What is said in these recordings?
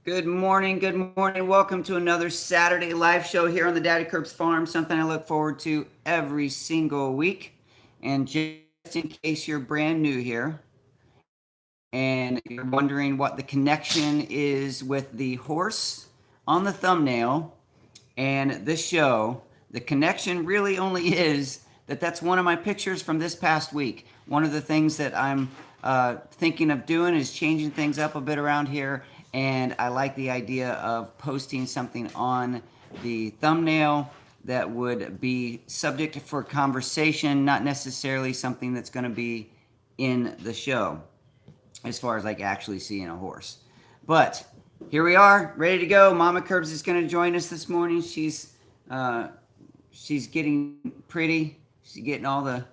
Good morning. Good morning. Welcome to another Saturday live show here on the Daddykirbs farm. Something I look forward to every single week. And just in case you're brand new here and you're wondering what the connection is with the horse on the thumbnail and this show, the connection really only is that that's one of my pictures from this past week. One of the things that I'm thinking of doing is changing things up a bit around here, and I like the idea of posting something on the thumbnail that would be subject for conversation, not necessarily something that's going to be in the show as far as like actually seeing a horse. But here we are, ready to go. Mama Curbs is going to join us this morning. She's getting pretty. She's getting all the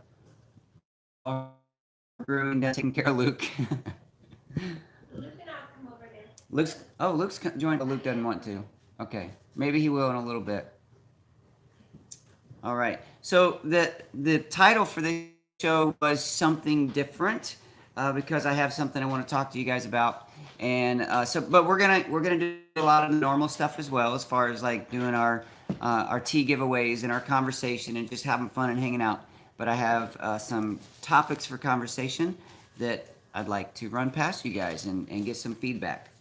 grooming done, taking care of Luke. Luke and I'll come over there. Luke's joined, but Luke doesn't want to. Okay, maybe he will in a little bit. All right. So the title for this show was something different because I have something I want to talk to you guys about, and but we're gonna do a lot of the normal stuff as well, as far as like doing our tea giveaways and our conversation and just having fun and hanging out. But I have some topics for conversation that I'd like to run past you guys and get some feedback.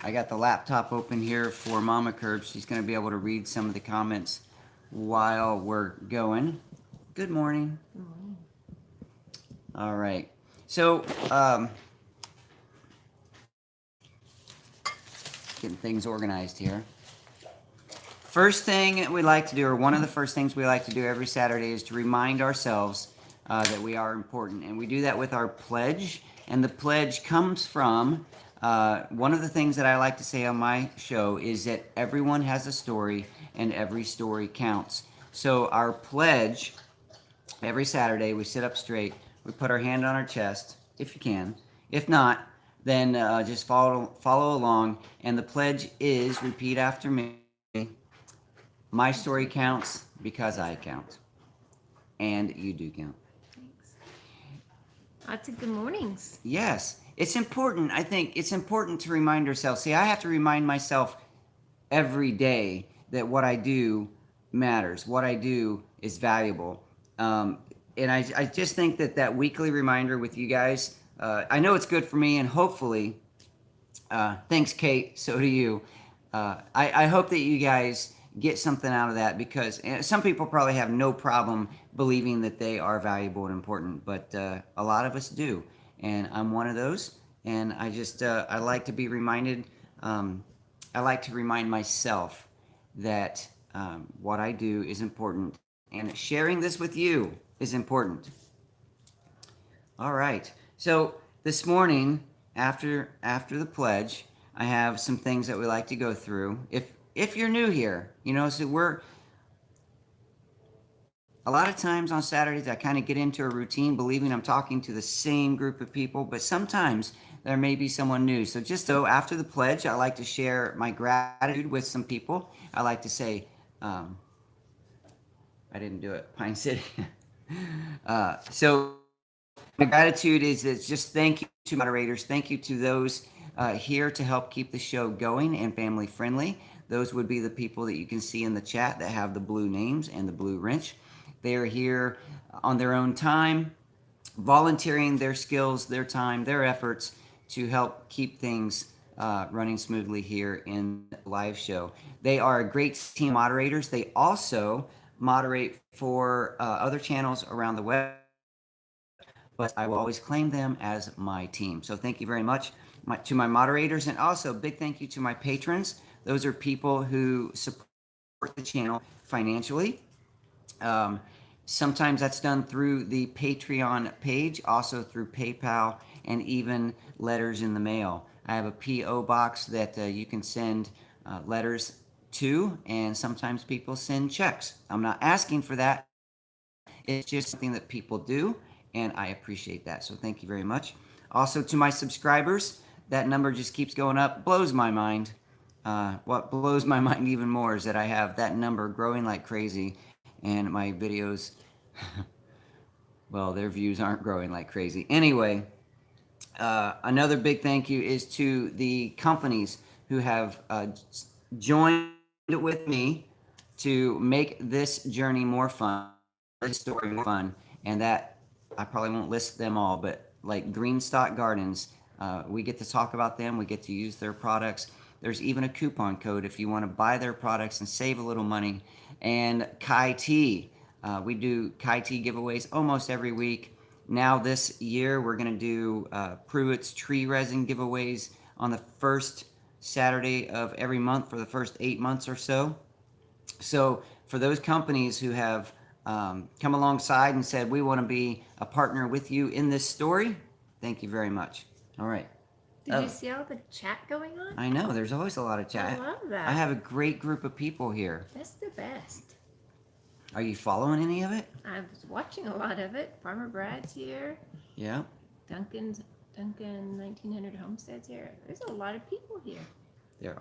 I got the laptop open here for Mama Curb. She's going to be able to read some of the comments while we're going. Good morning. Good morning. All right. So, getting things organized here. First thing we like to do, or one of the first things we like to do every Saturday, is to remind ourselves that we are important. And we do that with our pledge. And the pledge comes from one of the things that I like to say on my show is that everyone has a story and every story counts. So our pledge, every Saturday, we sit up straight, we put our hand on our chest, if you can. If not, then just follow along. And the pledge is, repeat after me, my story counts because I count. And you do count. Thanks. Lots of good mornings. Yes, it's important. I think it's important to remind ourselves. See, I have to remind myself every day that what I do matters. What I do is valuable. And I just think that weekly reminder with you guys, I know it's good for me, and hopefully, thanks, Kate, so do you. I hope that you guys get something out of that, because some people probably have no problem believing that they are valuable and important, but a lot of us do, and I'm one of those. And I just I like to be reminded. I like to remind myself that what I do is important, and sharing this with you is important. All right. So this morning, after the pledge, I have some things that we like to go through. If you're new here, so we're a lot of times on Saturdays I kind of get into a routine believing I'm talking to the same group of people, but sometimes there may be someone new. So just so after the pledge, I like to share my gratitude with some people. I like to say, I didn't do it, Pine City. So my gratitude is just thank you to moderators. Thank you to those here to help keep the show going and family friendly. Those would be the people that you can see in the chat that have the blue names and the blue wrench. They are here on their own time, volunteering their skills, their time, their efforts to help keep things running smoothly here in the live show. They are a great team of moderators. They also moderate for other channels around the web, but I will always claim them as my team. So thank you very much to my moderators, and also big thank you to my patrons. Those are people who support the channel financially. Sometimes that's done through the Patreon page, also through PayPal, and even letters in the mail. I have a P.O. box that you can send letters to, and sometimes people send checks. I'm not asking for that. It's just something that people do, and I appreciate that. So thank you very much. Also to my subscribers, that number just keeps going up. Blows my mind. What blows my mind even more is that I have that number growing like crazy, and my videos, well, their views aren't growing like crazy. Anyway, Another big thank you is to the companies who have joined with me to make this journey more fun, this story more fun, and that I probably won't list them all, but like Greenstock Gardens, we get to talk about them. We get to use their products. There's even a coupon code if you want to buy their products and save a little money. And Kai Tea, we do Kai Tea giveaways almost every week. Now this year we're going to do Pruitt's tree resin giveaways on the first Saturday of every month for the first 8 months or so. So for those companies who have come alongside and said, we want to be a partner with you in this story, thank you very much. All right. Did you see all the chat going on? I know, there's always a lot of chat. I love that. I have a great group of people here. That's the best. Are you following any of it? I was watching a lot of it. Farmer Brad's here. Yeah. Duncan 1900 Homestead's here. There's a lot of people here. There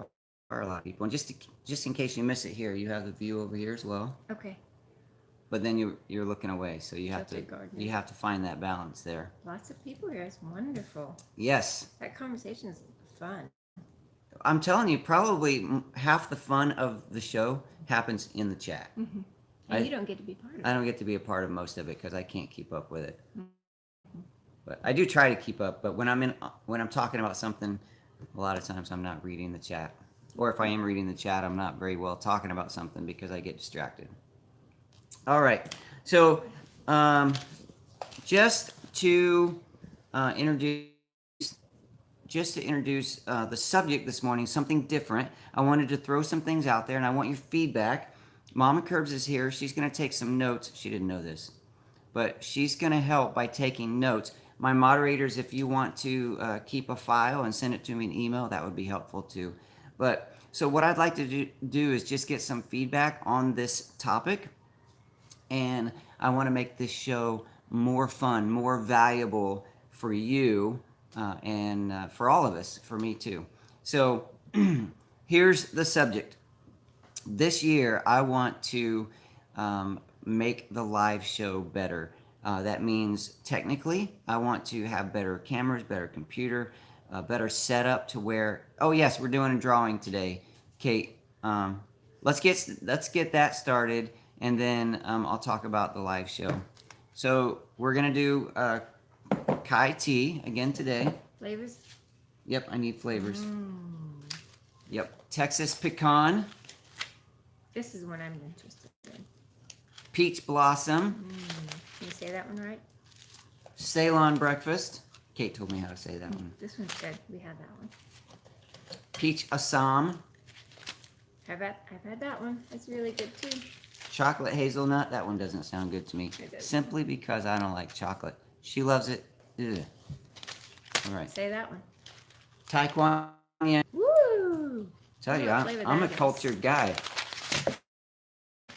are a lot of people. And just in case you miss it here, you have the view over here as well. Okay. But then you're looking away, so you have Gardening. you have to find that balance there. Lots of people here. It's wonderful. Yes. That conversation is fun. I'm telling you, probably half the fun of the show happens in the chat. Mm-hmm. And you don't get to be part of it. I don't get to be a part of most of it because I can't keep up with it. Mm-hmm. But I do try to keep up. But when I'm talking about something, a lot of times I'm not reading the chat. Or if I am reading the chat, I'm not very well talking about something because I get distracted. All right. So just to introduce the subject this morning, something different. I wanted to throw some things out there, and I want your feedback. Mama Curbs is here. She's going to take some notes. She didn't know this, but she's going to help by taking notes. My moderators, if you want to keep a file and send it to me in email, that would be helpful too. But so what I'd like to do is just get some feedback on this topic, and I want to make this show more fun, more valuable for you and for all of us, for me too. So here's the subject. This year, I want to make the live show better. That means technically, I want to have better cameras, better computer, better setup to where. Oh yes, we're doing a drawing today, Kate. Let's get that started, and then I'll talk about the live show. So we're gonna do Kai Tea again today. Flavors? Yep, I need flavors. Yep, Texas pecan. This is one I'm interested in. Peach blossom. Can you say that one right? Ceylon breakfast. Kate told me how to say that one. This one's good. We have that one. Peach Assam. I've had that one. That's really good too. Chocolate hazelnut. That one doesn't sound good to me. It doesn't. Simply because I don't like chocolate. She loves it. Ugh. All right. Say that one. Taekwon. Woo! Tell you, I'm a cultured guy.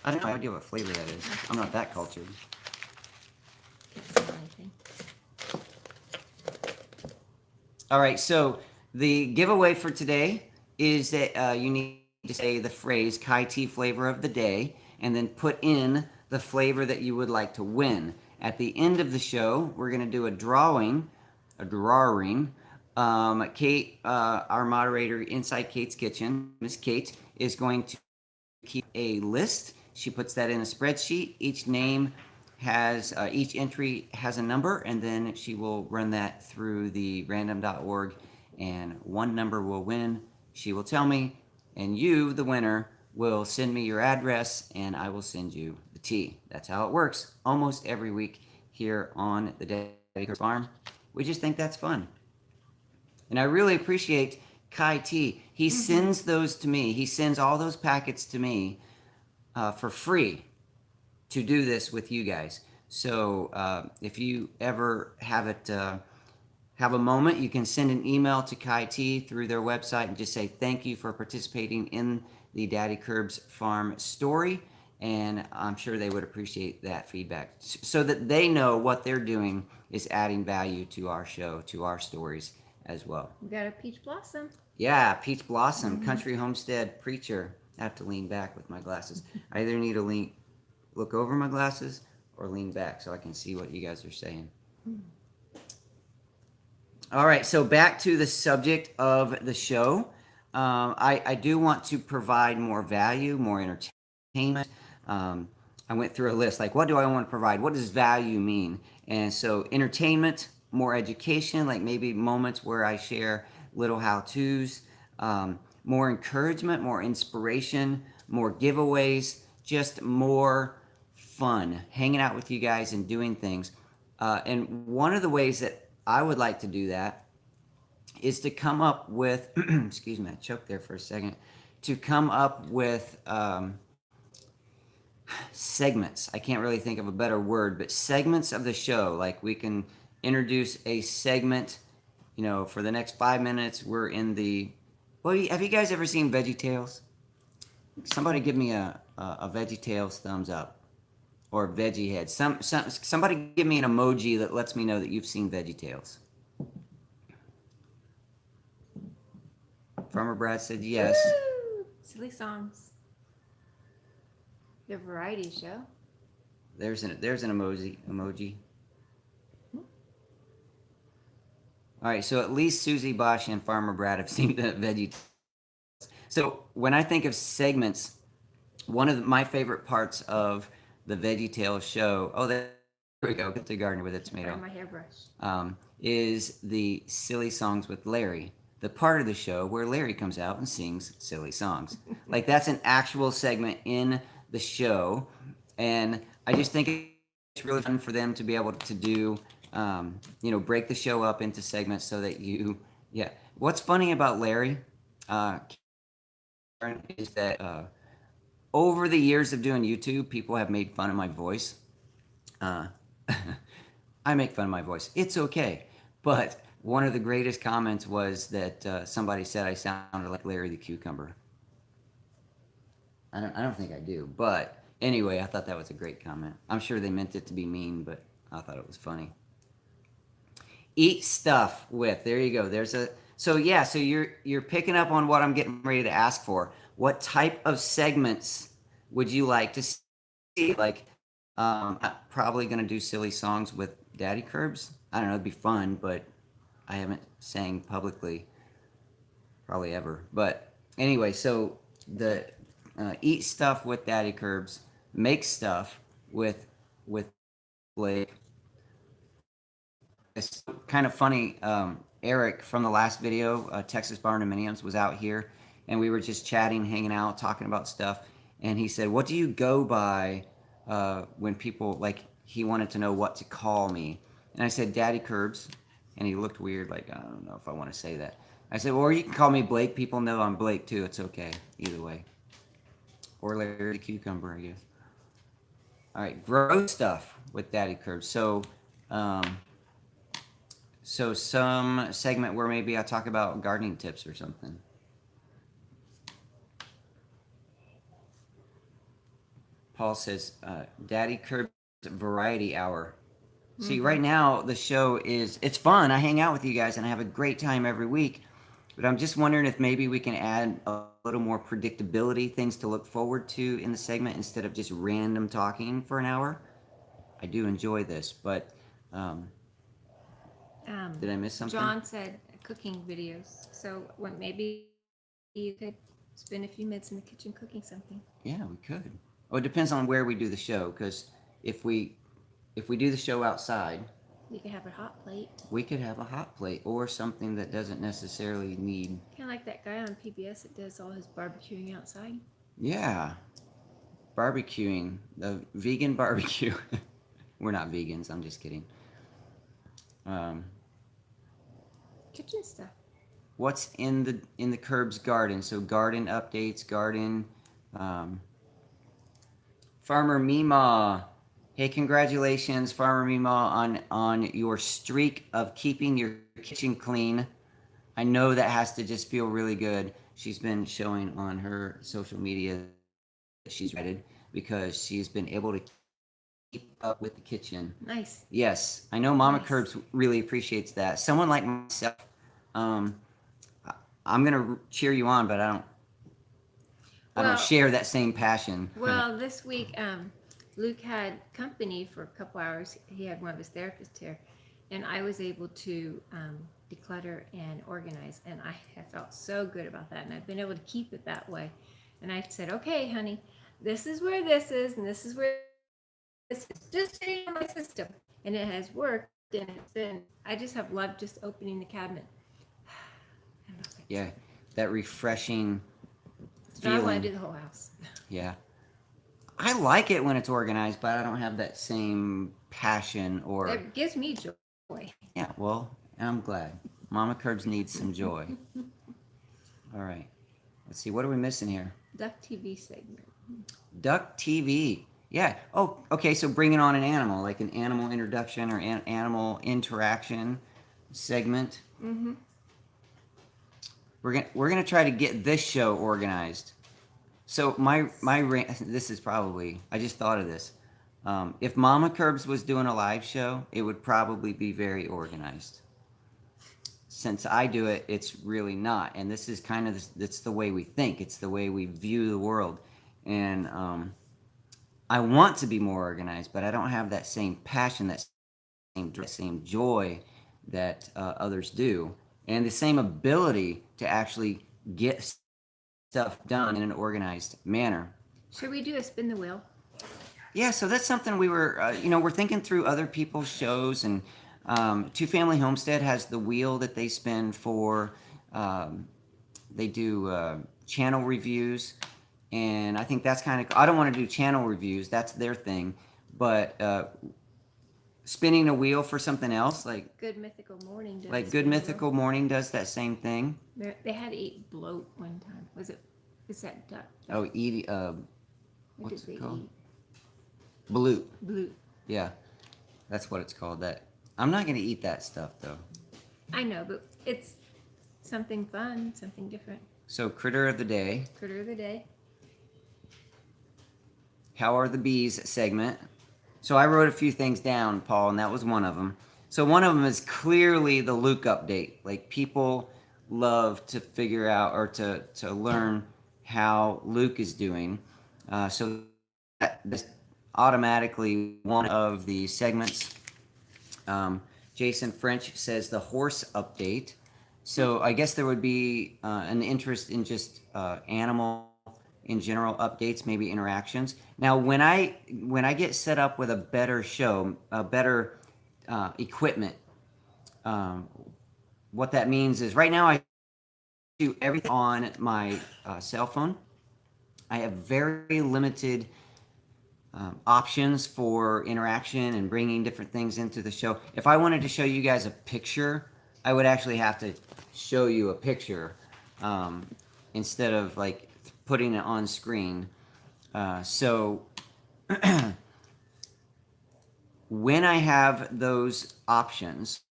I don't have no idea what flavor that is. I'm not that cultured. All right, so the giveaway for today is that you need to say the phrase Kai Tea flavor of the day and then put in the flavor that you would like to win. At the end of the show, we're going to do a drawing. Kate, our moderator inside Kate's Kitchen, Miss Kate, is going to keep a list. She puts that in a spreadsheet. Each entry has a number, and then she will run that through the random.org, and one number will win. She will tell me, and you, the winner, will send me your address, and I will send you the tea. That's how it works almost every week here on the Daddykirbs Farm. We just think that's fun. And I really appreciate Kai Tea. He sends those to me. He sends all those packets to me for free to do this with you guys. So if you ever have a moment, you can send an email to Kai Tea through their website and just say thank you for participating in the Daddykirbs Farm story. And I'm sure they would appreciate that feedback so that they know what they're doing is adding value to our show, to our stories as well. We got a peach blossom. Yeah, peach blossom, country homestead preacher. I have to lean back with my glasses. I either need to look over my glasses or lean back so I can see what you guys are saying. All right, so back to the subject of the show. I do want to provide more value, more entertainment. Um, I went through a list like, what do I want to provide? What does value mean? And so, entertainment, more education, like maybe moments where I share little how to's, more encouragement, more inspiration, more giveaways, just more fun hanging out with you guys and doing things. And one of the ways that I would like to do that is to come up with, excuse me, I choked there for a second, to come up with segments. I can't really think of a better word, but segments of the show. Like we can introduce a segment, for the next 5 minutes. We're in the. Well, have you guys ever seen VeggieTales? Somebody give me a VeggieTales thumbs up or Veggie Head. Somebody give me an emoji that lets me know that you've seen VeggieTales. Farmer Brad said yes. Woo! Silly songs. The variety show. There's an emoji. All right, so at least Susie Bosch and Farmer Brad have seen the veggie. So when I think of segments, one of my favorite parts of the VeggieTales show. Oh, there we go. Get the gardener with a tomato. My hairbrush. Is the silly songs with Larry. The part of the show where Larry comes out and sings silly songs. Like that's an actual segment in the show, and I just think it's really fun for them to be able to do, break the show up into segments so that yeah. What's funny about Larry, is that over the years of doing YouTube, people have made fun of my voice. I make fun of my voice. It's okay. But one of the greatest comments was that somebody said I sounded like Larry the Cucumber. I don't think I do. But anyway, I thought that was a great comment. I'm sure they meant it to be mean, but I thought it was funny. Eat stuff with. There you go. So you're picking up on what I'm getting ready to ask for. What type of segments would you like to see? Like, I'm probably gonna do silly songs with Daddykirbs. I don't know, it'd be fun, but I haven't sang publicly probably ever. But anyway, so the eat stuff with Daddykirbs, make stuff with Blake. It's kind of funny. Eric from the last video, Texas Barndominiums, was out here, and we were just chatting, hanging out, talking about stuff. And he said, "What do you go by when people like?" He wanted to know what to call me, and I said, "Daddykirbs," and he looked weird, like I don't know if I want to say that. I said, "Well, or you can call me Blake. People know I'm Blake too. It's okay, either way." Or Larry the Cucumber, I guess. All right, grow stuff with Daddykirbs. So some segment where maybe I talk about gardening tips or something. Paul says, Daddykirbs Variety Hour. See, right now the show it's fun. I hang out with you guys and I have a great time every week. But I'm just wondering if maybe we can add a little more predictability, things to look forward to in the segment instead of just random talking for an hour. I do enjoy this, but did I miss something? John said cooking videos. So maybe you could spend a few minutes in the kitchen cooking something. Yeah, we could. Oh, it depends on where we do the show, because if we do the show outside, you could have a hot plate. We could have a hot plate or something that doesn't necessarily need. Kind of like that guy on PBS that does all his barbecuing outside. Yeah, barbecuing, the vegan barbecue. We're not vegans. I'm just kidding. Kitchen stuff. What's in the Kirbs garden? So garden updates, garden. Farmer Mima, hey, congratulations, Farmer Mima, on your streak of keeping your kitchen clean. I know that has to just feel really good. She's been showing on her social media that she's excited because she's been able to keep up with the kitchen. Nice. Yes, I know Mama Kirbs really appreciates that. Someone like myself, I'm gonna cheer you on, but I don't share that same passion. Well, this week, Luke had company for a couple hours. He had one of his therapists here, and I was able to declutter and organize, and I have felt so good about that, and I've been able to keep it that way. And I said, okay, honey, this is where this is, and this is where this is, just sitting on my system, and it has worked, and it's been. I just have loved just opening the cabinet. I love it. Yeah, that refreshing So I want feeling. to do the whole house. Yeah. I like it when it's organized, but I don't have that same passion or. It gives me joy. Yeah, well, I'm glad. Mama Curbs needs some joy. All right. Let's see. What are we missing here? Duck TV segment. Duck TV. Yeah. Oh, okay. So bringing on an animal, like an animal introduction or animal interaction segment. Mm-hmm. We're gonna try to get this show organized. So this is probably, I just thought of this. If Mama Curbs was doing a live show, it would probably be very organized. Since I do it, it's really not. And this is kind of it's the way we think. It's the way we view the world. And I want to be more organized, but I don't have that same passion, that same joy that others do, and the same ability to actually get stuff done in an organized manner. Should we do a spin the wheel? Yeah, so that's something we were, we're thinking through other people's shows, and Two Family Homestead has the wheel that they spin for. They do channel reviews, and I think that's kind of. I don't want to do channel reviews; that's their thing. But spinning a wheel for something else, like Good Mythical Morning does. Good Mythical Morning does that same thing. They had to eat bloat one time. Was it? Is that duck? Oh, eat. What What's did it they called? eat? Bloot. Bloat. Yeah, that's what it's called. That I'm not gonna eat that stuff though. I know, but it's something fun, something different. So critter of the day. Critter of the day. How are the bees segment? So I wrote a few things down, Paul, and that was one of them. So one of them is clearly the Luke update. Like people love to figure out or to learn how Luke is doing. So that's automatically one of the segments. Jason French says the horse update. So I guess there would be an interest in just animal in general updates, maybe interactions. Now, when I get set up with a better show, a better equipment, what that means is right now I do everything on my cell phone. I have very limited options for interaction and bringing different things into the show. If I wanted to show you guys a picture, I would actually have to show you a picture instead of like putting it on screen. So when I have those options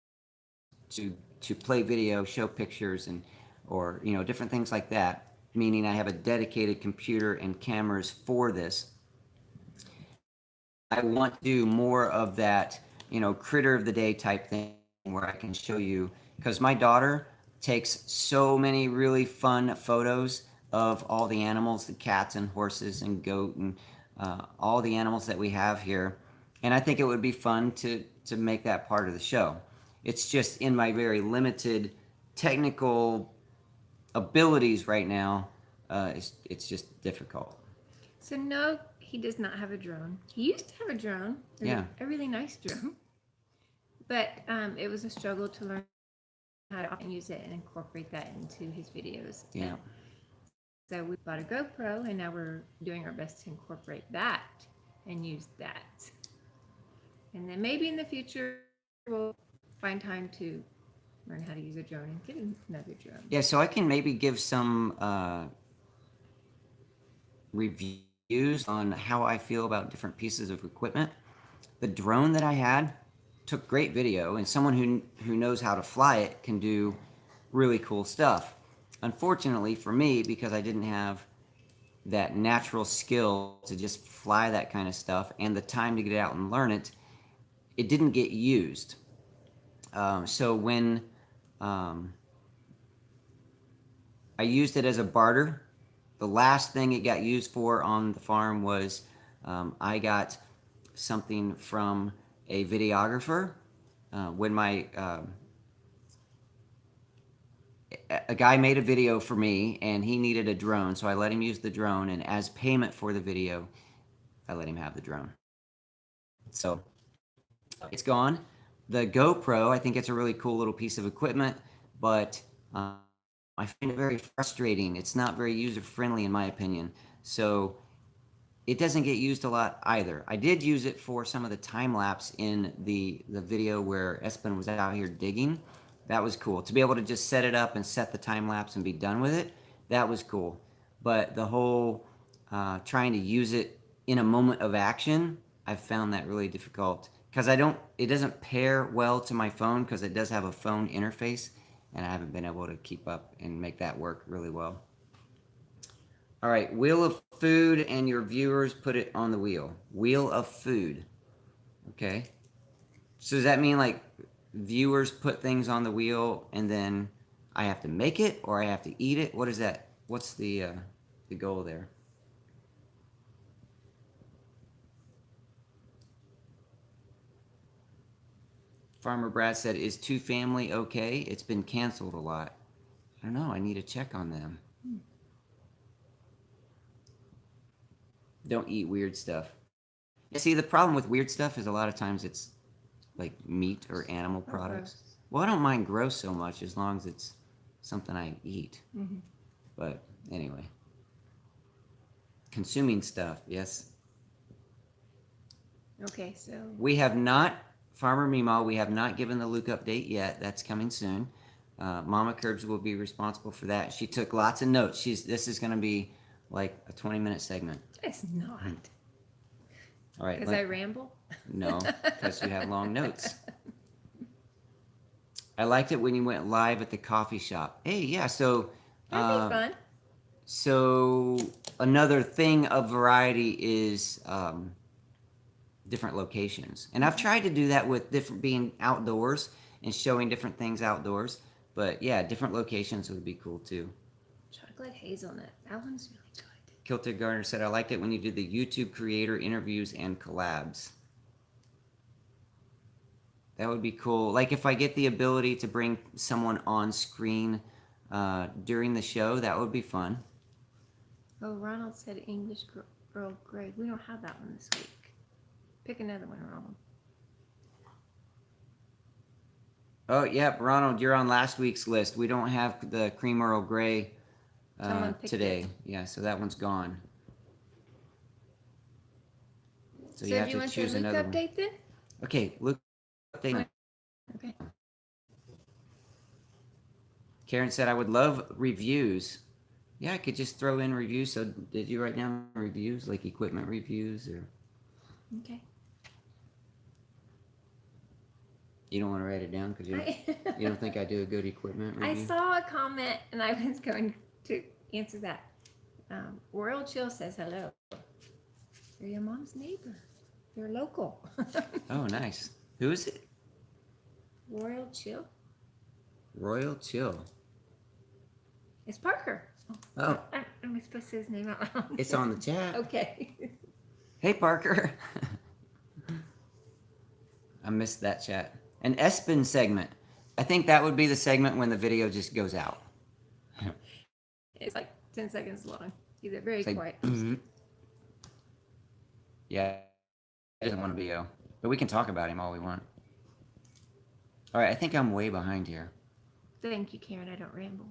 to play video, show pictures, and or different things like that, meaning I have a dedicated computer and cameras for this, I want to do more of that, critter of the day type thing where I can show you, because my daughter takes so many really fun photos of all the animals, the cats and horses and goat and all the animals that we have here. And I think it would be fun to make that part of the show. It's just in my very limited technical abilities right now, it's just difficult. So no, he does not have a drone. He used to have a drone. Yeah. A really nice drone. But it was a struggle to learn how to use it and incorporate that into his videos. Yeah. So we bought a GoPro, and now we're doing our best to incorporate that and use that. And then maybe in the future we'll find time to learn how to use a drone and get another drone. Yeah, so I can maybe give some reviews on how I feel about different pieces of equipment. The drone that I had took great video, and someone who knows how to fly it can do really cool stuff. Unfortunately for me, because I didn't have that natural skill to just fly that kind of stuff and the time to get out and learn it, it didn't get used. So when I used it as a barter, the last thing it got used for on the farm was I got something from a videographer when my a guy made a video for me and he needed a drone, so I let him use the drone, and as payment for the video, I let him have the drone. So it's gone. The GoPro, I think it's a really cool little piece of equipment, but I find it very frustrating. It's not very user friendly in my opinion. So it doesn't get used a lot either. I did use it for some of the time lapse in the video where Espen was out here digging. That was cool. To be able to just set it up and set the time lapse and be done with it, that was cool. But the whole trying to use it in a moment of action, I've found that really difficult because it doesn't pair well to my phone because it does have a phone interface, and I haven't been able to keep up and make that work really well. All right, wheel of food, and your viewers put it on the wheel. Wheel of food. Okay. So does that mean like viewers put things on the wheel and then I have to make it or I have to eat it? What is that? What's the goal there? Farmer Brad said, "Is Two Family okay? It's been canceled a lot." I don't know. I need to check on them. Don't eat weird stuff. Yeah, see, the problem with weird stuff is a lot of times it's like meat or animal products. Gross. Well, I don't mind gross so much as long as it's something I eat. Mm-hmm. But anyway, consuming stuff, yes. Okay, so We have not, Farmer Meemaw, we have not given the Luke update yet. That's coming soon. Mama Curbs will be responsible for that. She took lots of notes. This is going to be like a 20-minute segment. it's not All right. because I ramble. No, because you have long notes. I liked it when you went live at the coffee shop. Hey, yeah, so That'd be fun. so another thing of variety is different locations. And I've tried to do that with different being outdoors and showing different things outdoors. But yeah, different locations would be cool too. Chocolate hazelnut. That one's really good. Kilter Gardner said, "I liked it when you did the YouTube creator interviews and collabs." That would be cool. Like if I get the ability to bring someone on screen during the show, that would be fun. Oh, Ronald said English Earl Grey. We don't have that one this week. Pick another one, Ronald. Oh, yep, Ronald, you're on last week's list. We don't have the cream Earl Grey Someone picked today. it. Yeah, so that one's gone. So So you have do you to want choose the Luke another one. update then? Okay, Luke update. Okay. Karen said, "I would love reviews." Yeah, I could just throw in reviews. So did you write down reviews, like equipment reviews, or Okay. you don't want to write it down because you don't think I do a good equipment I review? saw a comment and I was going to answer that. Royal Chill says hello. They're your mom's neighbor. They're local. Oh, nice. Who is it? Royal Chill. Royal Chill. It's Parker. Oh, Am I supposed to say his name out loud? it's on the chat. Okay. Hey, Parker. I missed that chat. An Espen segment. I think that would be the segment when the video just goes out. It's like 10 seconds long. Either very It's like, quiet. Yeah, he doesn't want to be but we can talk about him all we want. All right, I think I'm way behind here. Thank you, Karen. I don't ramble.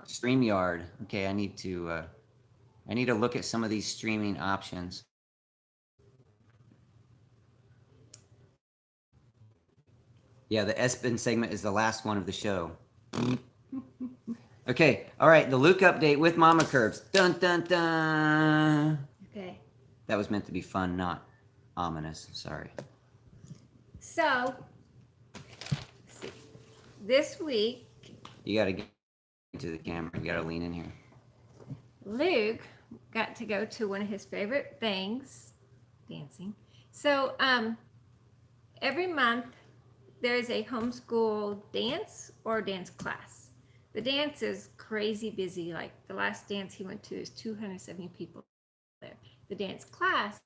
StreamYard. Okay, I need to look at some of these streaming options. Yeah, the Espen segment is the last one of the show. Okay, all right, the Luke update with Mama Curbs. Dun dun dun. Okay. That was meant to be fun, not ominous. Sorry. So, let's see. This week, You got to get to the camera. You got to lean in here. Luke got to go to one of his favorite things, dancing. So, every month there's a homeschool dance or dance class. The dance is crazy busy. Like the last dance he went to is 270 people there. The dance class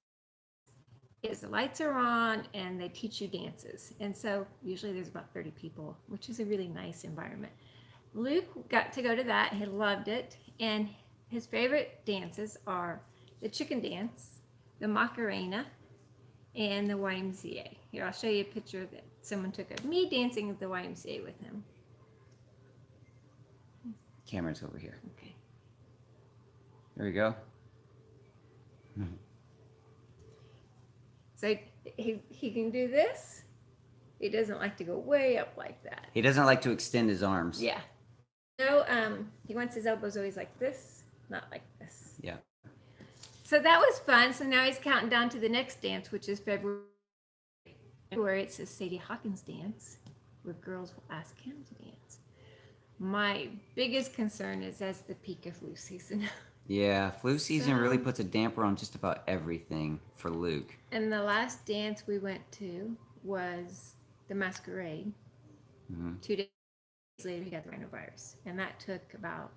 is the lights are on and they teach you dances. And so usually there's about 30 people, which is a really nice environment. Luke got to go to that. He loved it. And his favorite dances are the chicken dance, the Macarena, and the YMCA. Here, I'll show you a picture that someone took of me dancing at the YMCA with him. Camera's over here. Okay. There we go. So he can do this. He doesn't like to go way up like that. He doesn't like to extend his arms. Yeah. No, he wants his elbows always like this, not like this. Yeah. So that was fun. So now he's counting down to the next dance, which is February. It's the Sadie Hawkins dance, where girls will ask him to dance. My biggest concern is that's the peak of flu season. Yeah, flu season really puts a damper on just about everything for Luke. And the last dance we went to was the masquerade. Mm-hmm. 2 days later, he got the rhinovirus. And that took about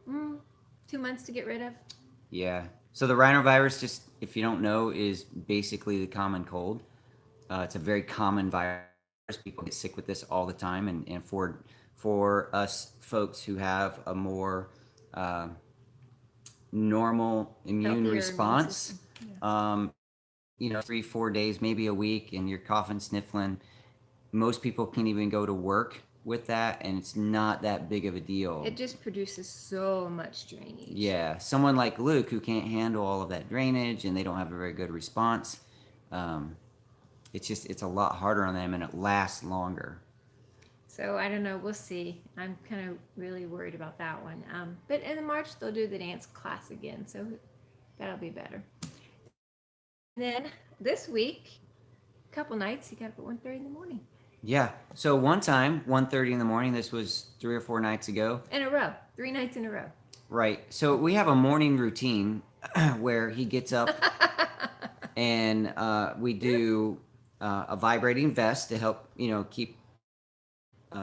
2 months to get rid of. Yeah. So the rhinovirus, just if you don't know, is basically the common cold. It's a very common virus. People get sick with this all the time. And for us folks who have a more normal immune Healthier response, immune system. 3-4 days, maybe a week, and you're coughing, sniffling. Most people can't even go to work with that, and it's not that big of a deal. It just produces so much drainage. Yeah, someone like Luke who can't handle all of that drainage and they don't have a very good response, it's a lot harder on them and it lasts longer. So I don't know. We'll see. I'm kind of really worried about that one. But in March they'll do the dance class again, so that'll be better. And then this week, a couple nights, he got up at 1:30 in the morning. Yeah. So one time, 1:30 in the morning. This was 3 or 4 nights ago. In a row, 3 nights in a row. Right. So we have a morning routine where he gets up and we do a vibrating vest to help keep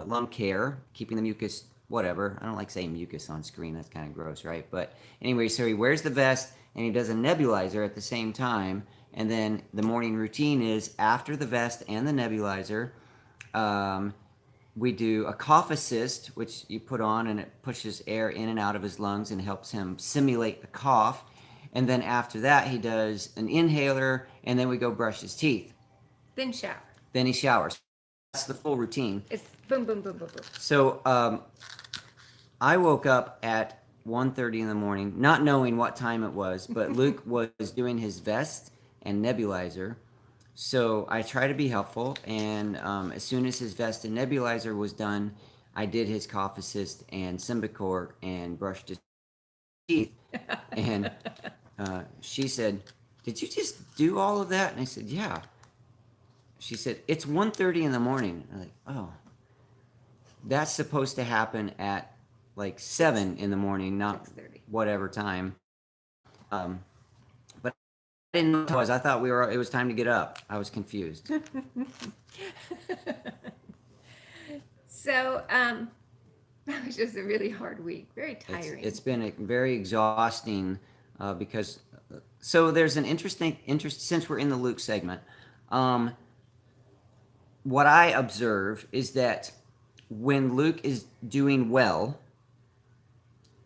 lung care, keeping the mucus, whatever. I don't like saying mucus on screen. That's kind of gross, right? But anyway, so he wears the vest and he does a nebulizer at the same time. And then the morning routine is after the vest and the nebulizer, we do a cough assist, which you put on and it pushes air in and out of his lungs and helps him simulate a cough. And then after that, he does an inhaler and then we go brush his teeth. Then shower. Then he showers. That's the full routine. It's boom, boom, boom, boom, boom. So I woke up at 1:30 in the morning, not knowing what time it was, but Luke was doing his vest and nebulizer. So I try to be helpful, and as soon as his vest and nebulizer was done, I did his cough assist and Symbicort and brushed his teeth. And she said, "Did you just do all of that?" And I said, "Yeah." She said, "It's 1:30 in the morning." I'm like, "Oh, that's supposed to happen at like 7 in the morning, not 6:30. whatever time." But I didn't know what it was. I thought it was time to get up. I was confused. So that was just a really hard week, very tiring. It's been very exhausting because so there's an interest since we're in the Luke segment. What I observe is that when Luke is doing well,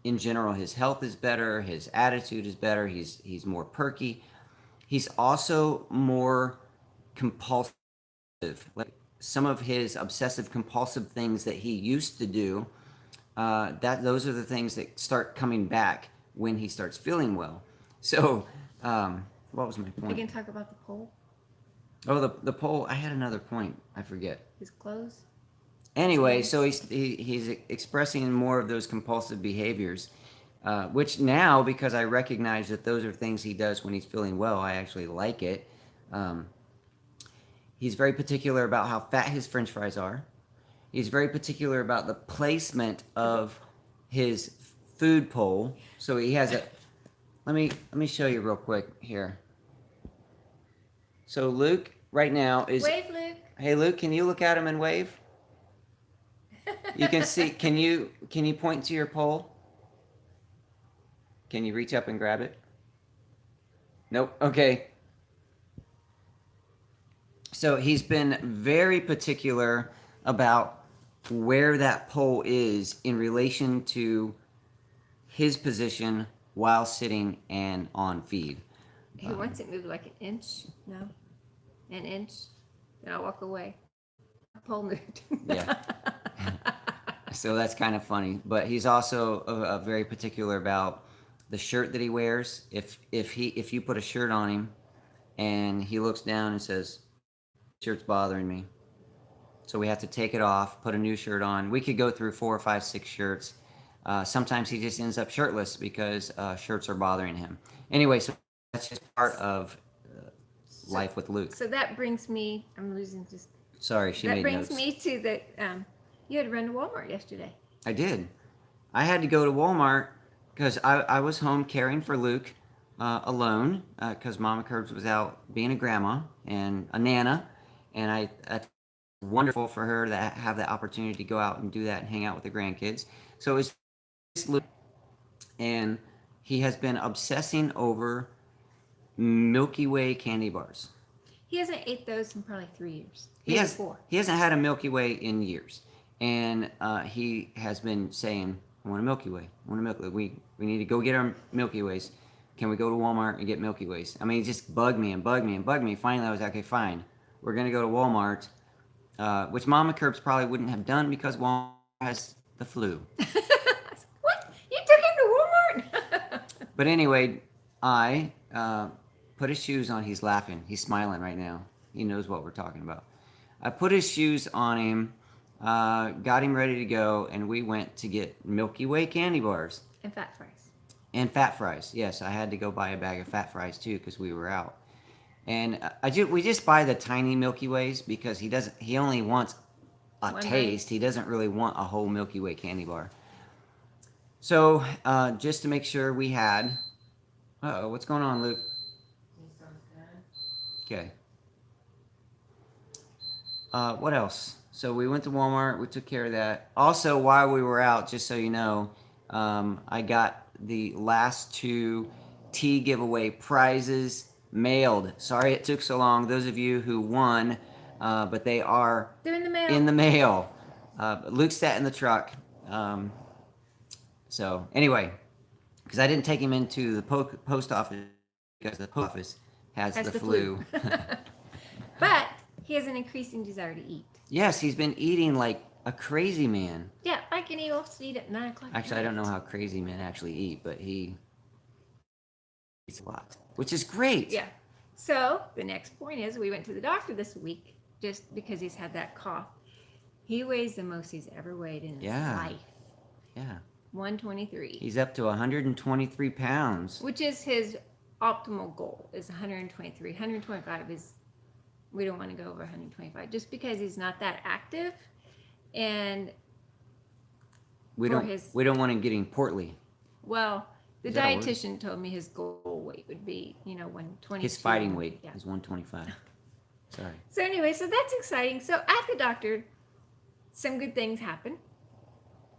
in general, his health is better, his attitude is better, he's more perky. He's also more compulsive. Like some of his obsessive compulsive things that he used to do, those are the things that start coming back when he starts feeling well. So, what was my point? We can talk about the poll. Oh, the poll. I had another point. I forget. His clothes. Anyway, so he's expressing more of those compulsive behaviors, which now, because I recognize that those are things he does when he's feeling well, I actually like it. He's very particular about how fat his French fries are. He's very particular about the placement of his food pole. So he has a. Let me show you real quick here. So Luke right now is. Wave, Luke. Hey Luke, can you look at him and wave? You can see. Can you point to your pole? Can you reach up and grab it? Nope. Okay. So he's been very particular about where that pole is in relation to his position while sitting and on feed. He wants it moved like an inch. No, an inch. Then I'll walk away. Pole moved. Yeah. So that's kind of funny. But he's also very particular about the shirt that he wears. If you put a shirt on him and he looks down and says, "Shirt's bothering me," so we have to take it off, put a new shirt on. We could go through 4 or 5, 6 shirts. Sometimes he just ends up shirtless because shirts are bothering him. Anyway, so that's just part of life with Luke. So that brings me. I'm losing just. Sorry, she That made brings notes. me to the. You had to run to Walmart yesterday. I did. I had to go to Walmart because I was home caring for Luke alone because Mama Curbs was out being a grandma and a nana, and it's wonderful for her to have that opportunity to go out and do that and hang out with the grandkids. So it was just Luke, and he has been obsessing over Milky Way candy bars. He hasn't ate those in probably 3 years. He Maybe has 4. he hasn't had a Milky Way in years, and he has been saying, "I want a Milky Way. I want a Milky Way. We need to go get our Milky Ways. Can we go to Walmart and get Milky Ways?" I mean, he just bugged me and bugged me and bugged me. Finally, I was like, "Okay, fine. We're gonna go to Walmart," which Mama Curbs probably wouldn't have done because Walmart has the flu. What? You took him to Walmart? But anyway, I put his shoes on. He's laughing. He's smiling right now. He knows what we're talking about. I put his shoes on him, got him ready to go, and we went to get Milky Way candy bars And fat fries. and fat fries. Yes, I had to go buy a bag of fat fries too because we were out. And we just buy the tiny Milky Ways because he only wants a One taste. He doesn't really want a whole Milky Way candy bar. So just to make sure we had. What's going on, Luke? Okay. What else? So we went to Walmart. We took care of that. Also, while we were out, just so you know, I got the last 2 tea giveaway prizes mailed. Sorry it took so long. Those of you who won, but they are They're in the mail. in the mail. Luke sat in the truck. So anyway, because I didn't take him into the post office because the post office has the flu. But he has an increasing desire to eat. Yes, he's been eating like a crazy man. Yeah, like any old to eat at 9 o'clock. Actually, I don't know how crazy men actually eat, but he eats a lot, which is great. Yeah. So the next point is we went to the doctor this week just because he's had that cough. He weighs the most he's ever weighed in his life. Yeah. 123. He's up to 123 pounds. Which is his optimal goal is 123. 125 is, we don't want to go over 125 just because he's not that active, and We don't want him getting portly. well, the Is that a word? dietitian told me his goal weight would be 120. His fighting weight is 125. Sorry. So anyway, so that's exciting. So at the doctor, some good things happen,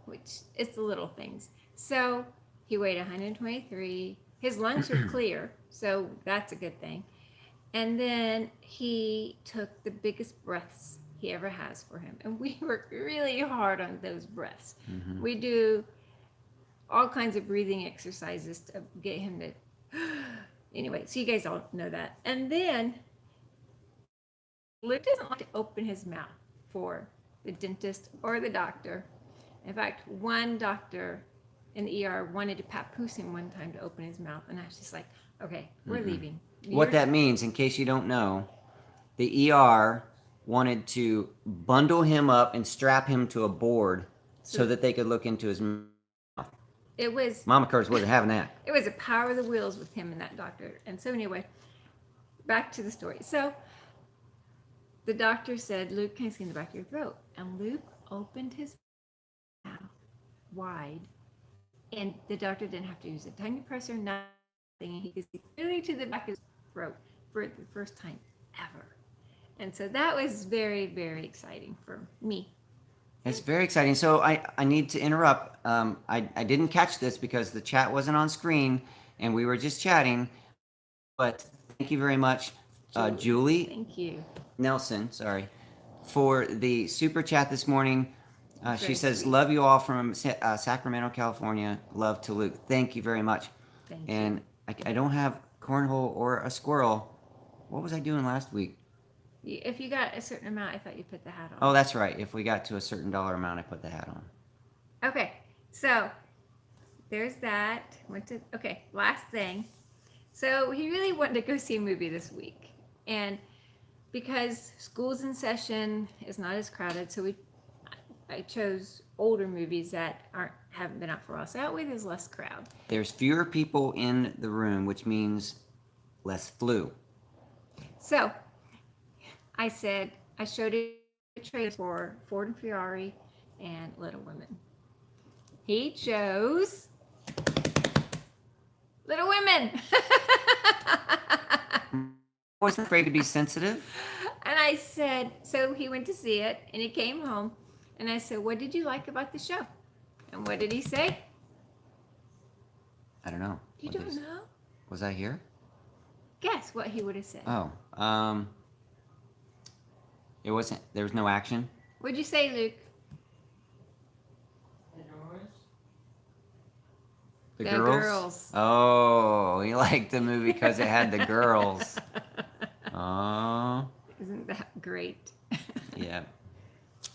which is the little things. So he weighed 123. His lungs are clear, so that's a good thing. And then he took the biggest breaths he ever has for him. And we work really hard on those breaths. Mm-hmm. We do all kinds of breathing exercises to get him to, anyway, so you guys all know that. And then Luke doesn't like to open his mouth for the dentist or the doctor. In fact, one doctor in the ER wanted to papoose him one time to open his mouth. And I was just like, okay, we're leaving. What that means, in case you don't know, the ER wanted to bundle him up and strap him to a board so that they could look into his mouth. It was Mama Curtis wasn't having that. it was a power of the wheels with him and that doctor. And so anyway, back to the story. So the doctor said, Luke, can I see in the back of your throat? And Luke opened his mouth wide, and the doctor didn't have to use a tongue depressor, nothing. He could see clearly to the back of his throat for the first time ever. And so that was very, very exciting for me. It's very exciting. So I need to interrupt. I didn't catch this because the chat wasn't on screen and we were just chatting. But thank you very much Julie Thank you. Nelson, sorry, for the super chat this morning. She Very says, sweet. "Love you all from Sacramento, California. Love to Luke." Thank you very much. Thank And I don't have cornhole or a squirrel. What was I doing last week? you. If you got a certain amount, I thought you put the hat on. Oh, that's right. If we got to a certain dollar amount, I put the hat on. Okay, so there's that. Okay, last thing. So he really wanted to go see a movie this week, and because school's in session, it's not as crowded, so I chose older movies that haven't been out for a while, so that way there's less crowd. There's fewer people in the room, which means less flu. So I showed a trailer for Ford and Ferrari and Little Women. He chose Little Women. I wasn't afraid to be sensitive. And I said, so he went to see it and he came home and I said, what did you like about the show? And what did he say? I don't know. You don't know? Was I here? Guess what he would have said. Oh, it wasn't. There was no action. What'd you say, Luke? The The girls? girls. Oh, he liked the movie because it had the girls. Oh, Isn't that great? yeah.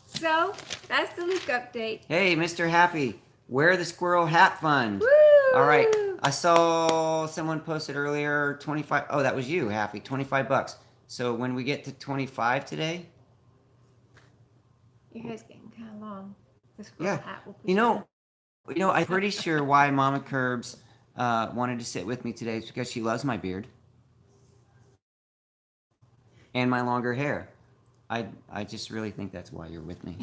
So that's the Luke update. Hey, Mr. Happy, wear the squirrel hat fund. Woo! All right. I saw someone posted earlier 25. Oh, that was you, Happy. $25. So when we get to 25 today, Your hair's getting kind of long. The squirrel yeah. hat will put You know, I'm pretty sure why Mama Curbs wanted to sit with me today is because she loves my beard and my longer hair. I just really think that's why you're with me.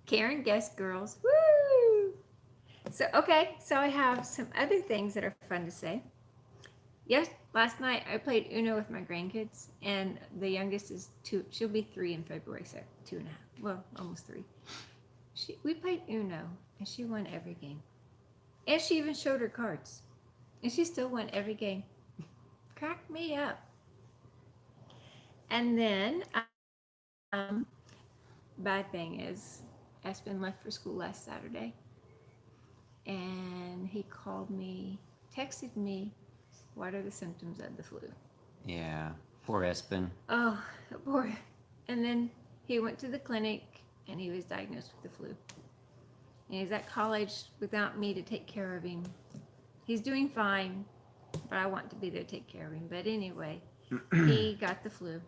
Karen guest girls. Woo! So I have some other things that are fun to say. Yes, last night I played Uno with my grandkids, and the youngest is 2. She'll be 3 in February, so 2.5. Well, almost 3. We played Uno, and she won every game. And she even showed her cards, and she still won every game. Cracked me up. And then, bad thing is, Espen left for school last Saturday, and he called me, texted me, what are the symptoms of the flu? Yeah, poor Espen. Oh, poor. And then he went to the clinic, and he was diagnosed with the flu. And he's at college without me to take care of him. He's doing fine, but I want to be there to take care of him. But anyway, he got the flu.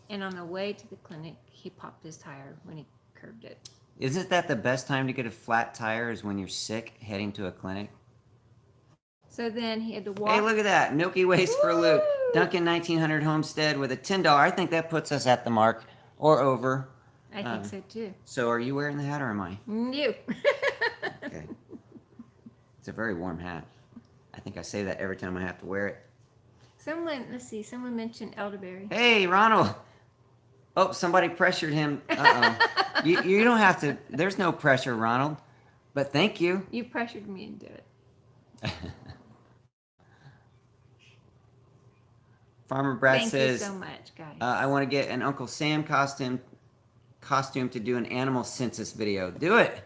And on the way to the clinic, he popped his tire when he curbed it. Isn't that the best time to get a flat tire is when you're sick heading to a clinic? So then he had to walk. Hey, look at that. Milky Ways for Luke. Woo! Duncan 1900 Homestead with a $10. I think that puts us at the mark or over. I think so too. So are you wearing the hat or am I? You. Okay. It's a very warm hat. I think I say that every time I have to wear it. Someone mentioned elderberry. Hey, Ronald. Oh, somebody pressured him. Uh-oh. you don't have to. There's no pressure, Ronald. But thank you. You pressured me into it. Farmer Brad Thank says, you so much, guys. I want to get an Uncle Sam costume to do an animal census video. Do it.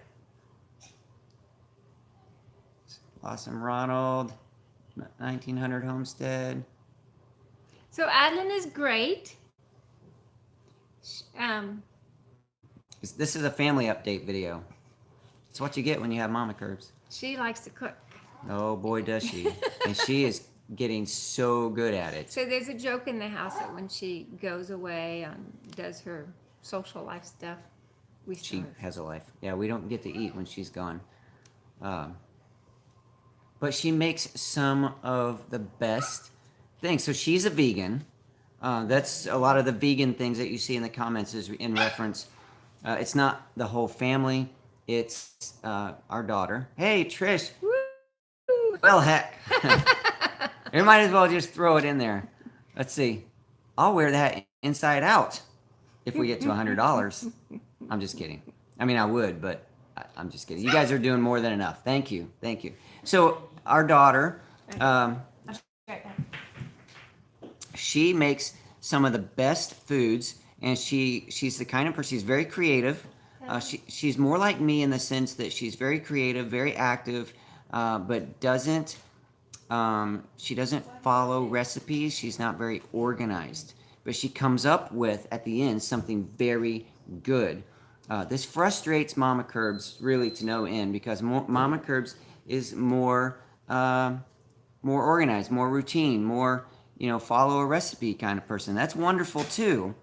Awesome, Ronald. 1900 Homestead. So Adeline is great. This is a family update video. It's what you get when you have Mama Curbs. She likes to cook. Oh boy, does she. And she is getting so good at it. So there's a joke in the house that when she goes away and does her social life stuff, we She starve. has a life. Yeah, we don't get to eat when she's gone. But she makes some of the best things. So she's a vegan. That's a lot of the vegan things that you see in the comments is in reference. It's not the whole family. It's our daughter. Hey, Trish. Woo! Well, heck. You might as well just throw it in there. Let's see. I'll wear that inside out if we get to $100. I'm just kidding. I mean, I would, but I'm just kidding. You guys are doing more than enough. Thank you. Thank you. So our daughter, She makes some of the best foods, and she's the kind of person. She's very creative. She's more like me in the sense that she's very creative, very active, but doesn't she doesn't follow recipes. She's not very organized, but she comes up with at the end something very good. This frustrates Mama Curbs really to no end because Mama Curbs is more organized, more routine, more follow a recipe kind of person. That's wonderful too.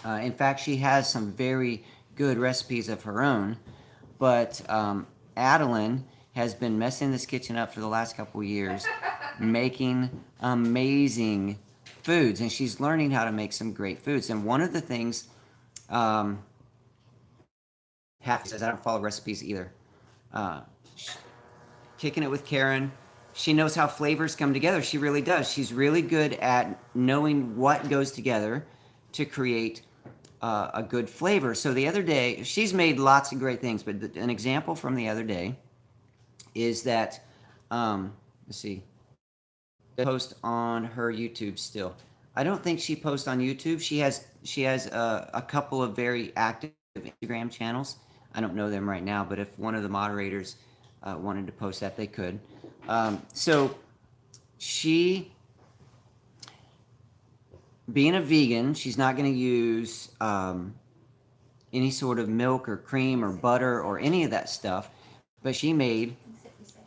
In fact, she has some very good recipes of her own, but Adeline has been messing this kitchen up for the last couple of years, making amazing foods, and she's learning how to make some great foods. And one of the things, Happy says, I don't follow recipes either. Uh, Kicking it with Karen. She knows how flavors come together. She really does. She's really good at knowing what goes together to create a good flavor. So the other day, she's made lots of great things, but an example from the other day is that, let's see, post on her YouTube still. I don't think she posts on YouTube. She has a couple of very active Instagram channels. I don't know them right now, but if one of the moderators wanted to post that, they could. So she, being a vegan, she's not going to use any sort of milk or cream or butter or any of that stuff, but she made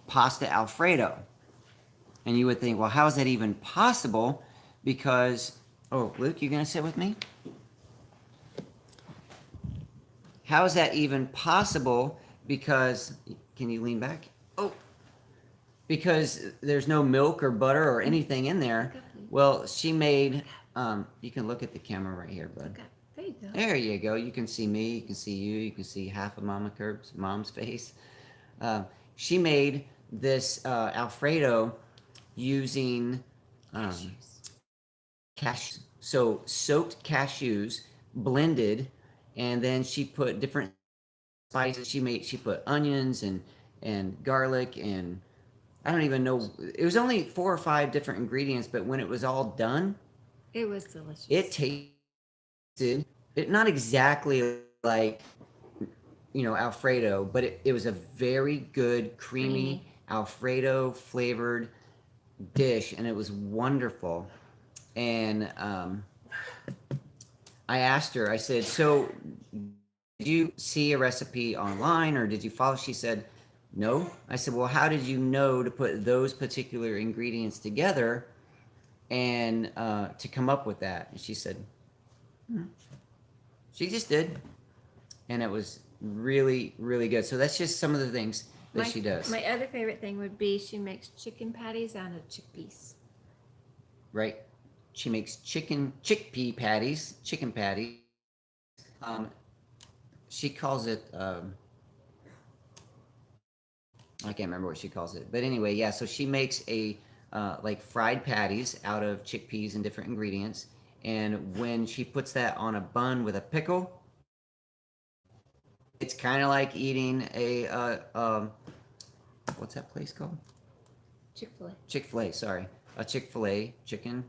pasta Alfredo. And you would think, well, how is that even possible? Because, oh, Luke, you going to sit with me? How is that even possible? Because, can you lean back? Oh, because there's no milk or butter or anything in there. Well, she made, you can look at the camera right here, bud. There you go. There you go. You can see me, you can see you can see half of Mama Curbs, Mom's face. She made this Alfredo using cashews. So soaked cashews, blended, and then she put different spices. She put onions and garlic, and I don't even know. It was only 4 or 5 different ingredients, but when it was all done, It was delicious. it tasted not exactly like Alfredo, but it was a very good creamy Alfredo flavored dish, and it was wonderful. And I asked her, I said, so did you see a recipe online or did you follow? She said, no. I said, well, how did you know to put those particular ingredients together and to come up with that? And she said, she just did. And it was really, really good. So that's just some of the things that she does. My other favorite thing would be she makes chicken patties out of chickpeas. Right. She makes chickpea patties, chicken patties. She calls it, I can't remember what she calls it. But anyway, yeah, so she makes like fried patties out of chickpeas and different ingredients. And when she puts that on a bun with a pickle, it's kind of like eating what's that place called? Chick-fil-A. Chick-fil-A, sorry. A Chick-fil-A chicken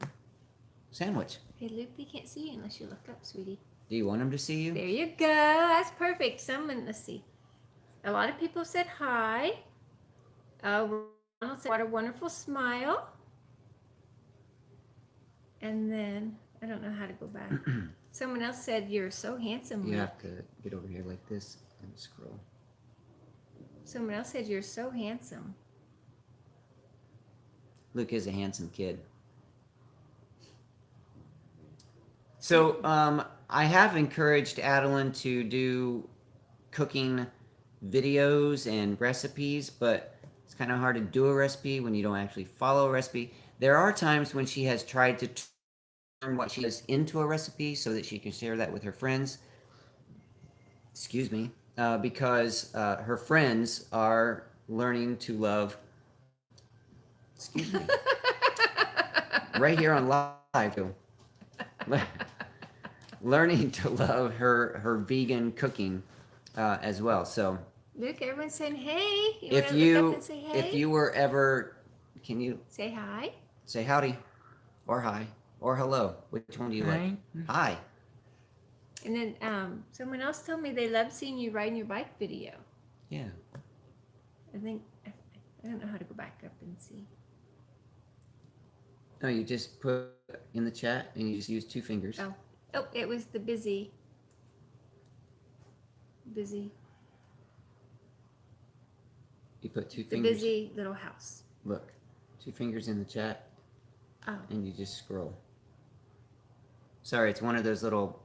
sandwich. Hey, Luke, we can't see you unless you look up, sweetie. Do you want him to see you? There you go. That's perfect. Let's see. A lot of people said hi. Ronald said, what a wonderful smile. And then, I don't know how to go back. Someone else said, you're so handsome, You Luke. have to get over here like this and scroll. Someone else said, you're so handsome. Luke is a handsome kid. So I have encouraged Adeline to do cooking videos and recipes, but it's kind of hard to do a recipe when you don't actually follow a recipe. There are times when she has tried to turn what she does into a recipe so that she can share that with her friends. Excuse me. Because her friends are learning to love, excuse me, right here on live, too. Learning to love her vegan cooking as well. So Look, everyone's saying hey. if wanna look up and say hey? if you were ever, can you Say hi. say howdy or hi? or hello. Which one do you like? Hi. And then someone else told me they love seeing you riding your bike video. Yeah. I think I don't know how to go back up and see. No, you just put in the chat and you just use 2 fingers. Oh, it was the busy. You put 2 The fingers. busy little house. Look, 2 fingers in the chat. Oh. And you just scroll. Sorry, it's one of those little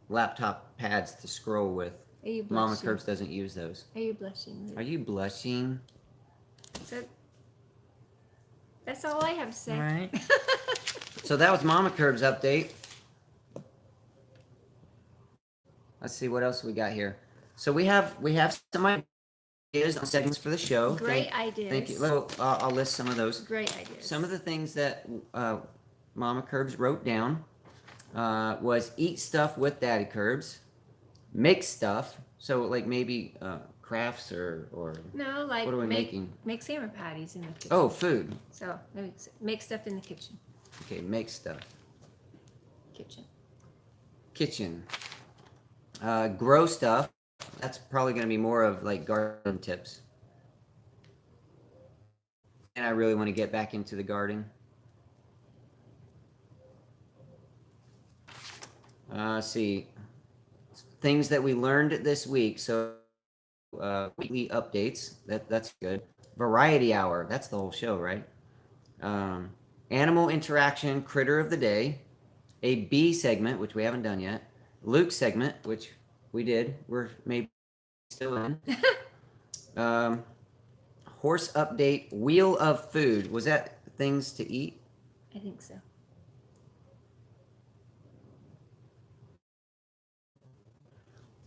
laptop pads to scroll with. Are you Mama blushing? Curbs doesn't use those. Are you blushing, Luke? Are you blushing? So that's all I have to say. All right. So that was Mama Curbs update. Let's see what else we got here. So we have some ideas on segments for the show. Great ideas. Thank you. Well, I'll list some of those. Great ideas. Some of the things that Mama Curbs wrote down was eat stuff with Daddykirbs, make stuff. So like maybe crafts or no, like what are we making? Make salmon patties in the kitchen. Oh, food. So make stuff in the kitchen. Okay, make stuff. Kitchen. Grow stuff. That's probably going to be more of like garden tips. And I really want to get back into the garden. See, things that we learned this week. So weekly updates. That's good. Variety hour. That's the whole show, right? Animal interaction, critter of the day. A bee segment, which we haven't done yet. Luke's segment, which we did. We're maybe still in. Horse update. Wheel of food. Was that things to eat? I think so.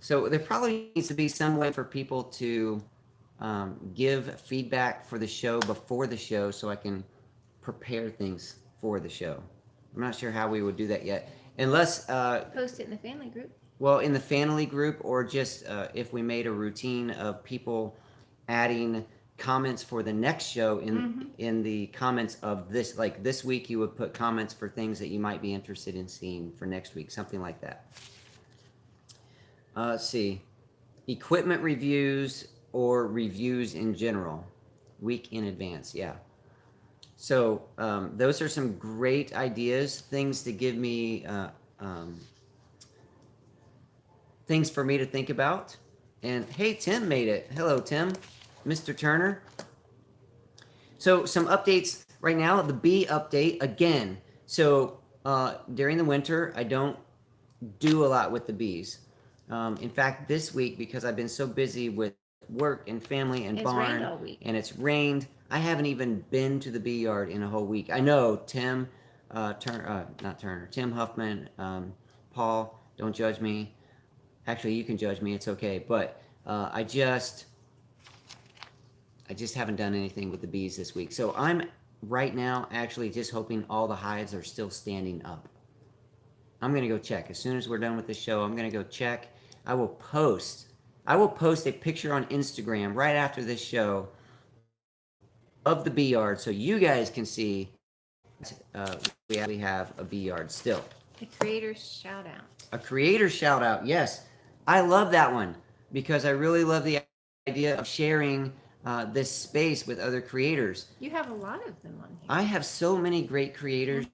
So there probably needs to be some way for people to give feedback for the show before the show so I can prepare things for the show. I'm not sure how we would do that yet. Unless... post it in the family group. Well, in the family group, or just if we made a routine of people adding comments for the next show in the comments of this, like this week you would put comments for things that you might be interested in seeing for next week, something like that. Let's see. Equipment reviews or reviews in general. Week in advance, yeah. So those are some great ideas, things to give me, things for me to think about. And hey, Tim made it. Hello, Tim. Mr. Turner. So some updates right now, the bee update again. So during the winter, I don't do a lot with the bees. In fact, this week, because I've been so busy with work and family and barn, rained all week. and it's rained, I haven't even been to the bee yard in a whole week. I know Tim, Tim Huffman, Paul, don't judge me. Actually, you can judge me, it's okay. But I just haven't done anything with the bees this week. So I'm right now actually just hoping all the hives are still standing up. I'm going to go check. As soon as we're done with the show, I'm going to go check. I will post a picture on Instagram right after this show of the bee yard so you guys can see we actually have a bee yard still. A creator's shout out. A creator shout out, yes. I love that one because I really love the idea of sharing this space with other creators. You have a lot of them on here. I have so many great creators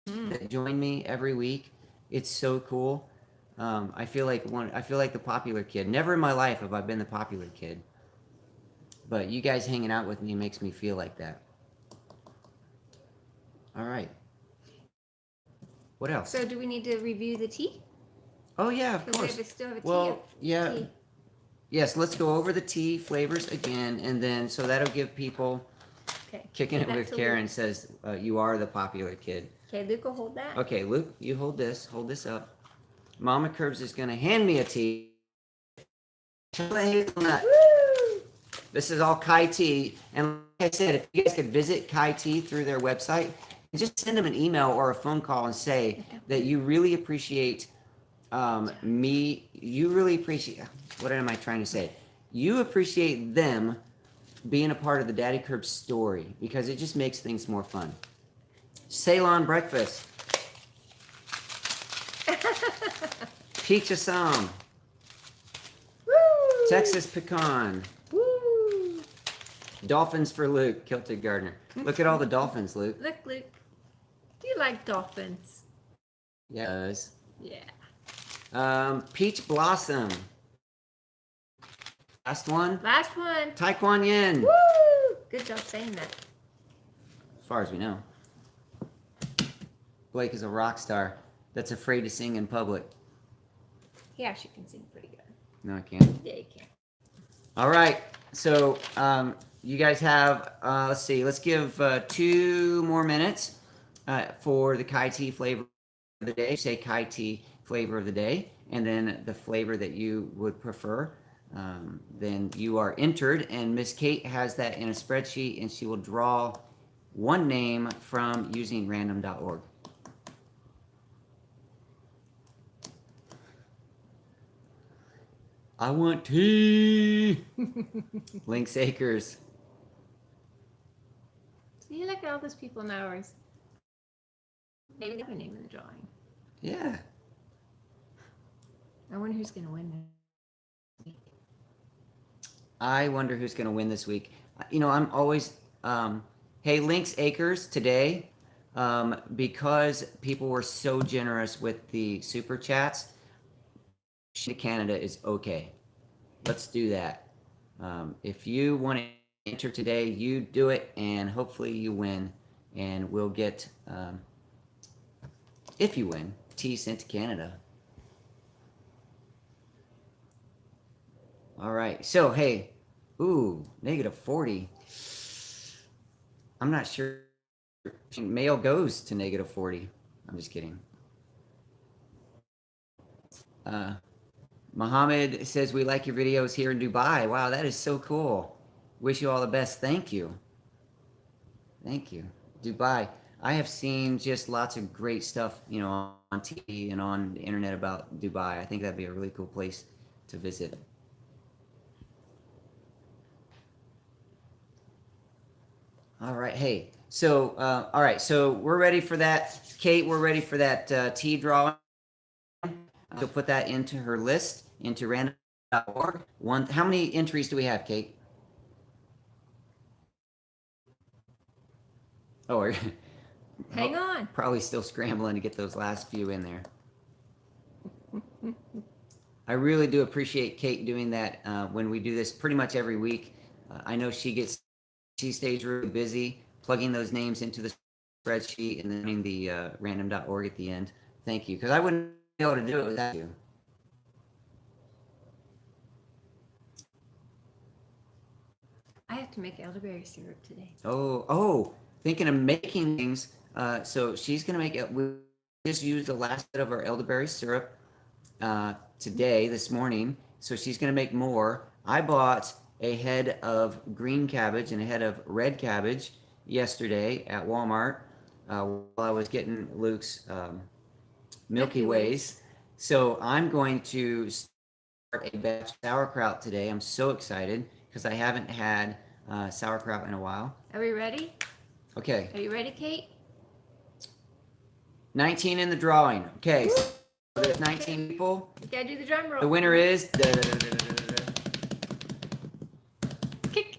that join me every week. It's so cool. I feel like the popular kid. Never in my life have I been the popular kid. But you guys hanging out with me makes me feel like that. All right. What else? So do we need to review the tea? Oh yeah, of Because course. we still have a tea. Well, yeah. Tea. Yes, let's go over the tea flavors again, and then so that'll give people. Okay. Kicking it Back with to Karen Luke. says you are the popular kid. Okay, Luke will hold that. Okay, Luke, you hold this. Hold this up. Mama Curbs is gonna hand me a tea. Chocolate hazelnut. Woo! This is all Kai Tea, and like I said, if you guys could visit Kai Tea through their website, and just send them an email or a phone call and say that you really appreciate me. You really appreciate. What am I trying to say? You appreciate them being a part of the Daddykirbs story because it just makes things more fun. Ceylon breakfast. Peach Assam. Woo! Texas pecan. Woo! Dolphins for Luke. Kilted Gardner. Look at all the dolphins, Luke. Look, Luke. Do you like dolphins? Yes. Yeah. Peach Blossom. Last one. Last one. Taekwon Yin. Woo! Good job saying that. As far as we know. Blake is a rock star that's afraid to sing in public. He actually can sing pretty good. No, I can't. Yeah, he can. All right. So you guys have, let's see, let's give 2 more minutes for the Kai tea flavor of the day. Say Kai tea flavor of the day, and then the flavor that you would prefer. Then you are entered, and Miss Kate has that in a spreadsheet, and she will draw one name from using random.org. I want tea. Lynx Acres. See, look at all those people in ours. Maybe they have a name in the drawing. Yeah. I wonder who's going to win this week. I wonder who's going to win this week. You know, I'm always, hey, Lynx Acres today, because people were so generous with the super chats, to Canada is okay. Let's do that. If you want to enter today, you do it, and hopefully you win, and we'll get, if you win, tea sent to Canada. All right. So, hey, ooh, -40. I'm not sure. Mail goes to -40. I'm just kidding. Mohammed says, we like your videos here in Dubai. Wow, that is so cool. Wish you all the best. Thank you. Thank you. Dubai. I have seen just lots of great stuff, you know, on TV and on the internet about Dubai. I think that'd be a really cool place to visit. All right. Hey, so, all right. So we're ready for that. Kate, we're ready for that tea drawing. She'll put that into her list, into random.org. How many entries do we have, Kate? Oh, Hang on. Probably still scrambling to get those last few in there. I really do appreciate Kate doing that when we do this pretty much every week. I know she stays really busy plugging those names into the spreadsheet and then doing the random.org at the end. Thank you, because I wouldn't be able to do it without you. I have to make elderberry syrup today. Oh, thinking of making things. So she's going to make it. We just used the last bit of our elderberry syrup this morning. So she's going to make more. I bought a head of green cabbage and a head of red cabbage yesterday at Walmart while I was getting Luke's Milky Ways. So I'm going to start a batch of sauerkraut today. I'm so excited because I haven't had sauerkraut in a while. Are we ready? Okay. Are you ready, Kate? 19 in the drawing. Okay. So there's 19 people. You gotta do the drum roll. The winner is...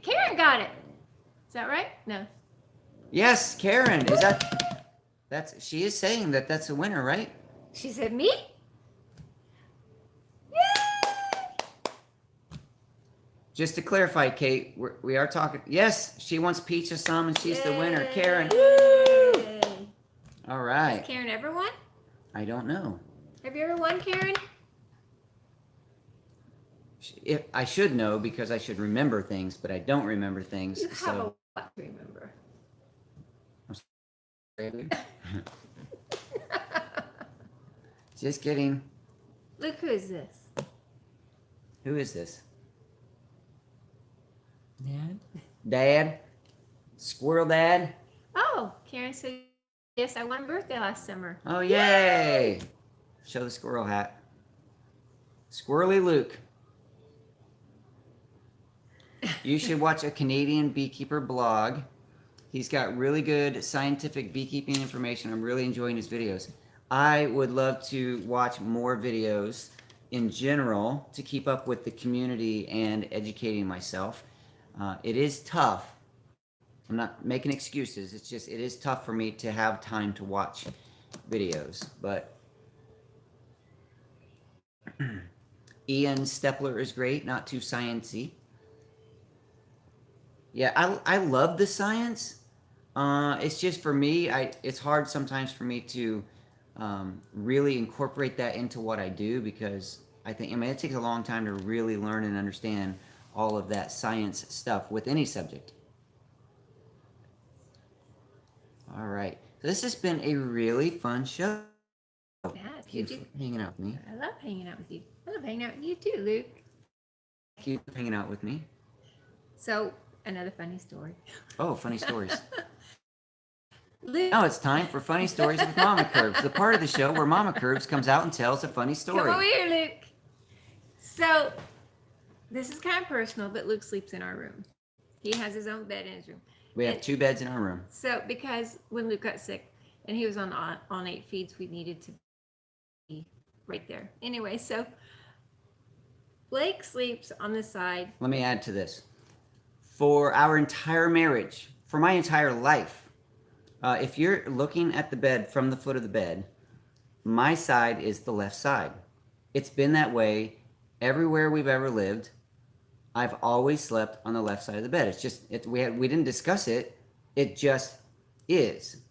Karen got it. Is that right? No. Yes, Karen. Is that... She is saying that that's a winner, right? She said me? Yay! Just to clarify, Kate, we are talking... Yes, she wants peach Assam and she's the winner. Karen. Yay! All right. Has Karen ever won? I don't know. Have you ever won, Karen? I should know because I should remember things, but I don't remember things. You have a lot to remember. Just kidding. Look, who is this? Who is this? Dad. Dad? Squirrel Dad? Oh, Karen said, yes, I won a birthday last summer. Oh, yay! Show the squirrel hat. Squirrely Luke. You should watch a Canadian beekeeper blog. He's got really good scientific beekeeping information. I'm really enjoying his videos. I would love to watch more videos in general to keep up with the community and educating myself. It is tough. I'm not making excuses. It's just, it is tough for me to have time to watch videos. But Ian Stepler is great, not too sciencey. Yeah, I love the science. It's just for me, it's hard sometimes for me to really incorporate that into what I do because I mean, it takes a long time to really learn and understand all of that science stuff with any subject. All right. So this has been a really fun show. Yeah, Thank you for hanging out with me. I love hanging out with you. I love hanging out with you too, Luke. Thank you for hanging out with me. So, another funny story. Oh, funny stories. Luke. Now it's time for Funny Stories with Mama Curbs, the part of the show where Mama Curbs comes out and tells a funny story. Come over here, Luke. So, this is kind of personal, but Luke sleeps in our room. He has his own bed in his room. We have 2 beds in our room. So, because when Luke got sick and he was on 8 feeds, we needed to be right there. Anyway, so Blake sleeps on the side. Let me add to this. For our entire marriage, for my entire life, if you're looking at the bed from the foot of the bed, my side is the left side. It's been that way everywhere we've ever lived. I've always slept on the left side of the bed. It's just we didn't discuss it. It just is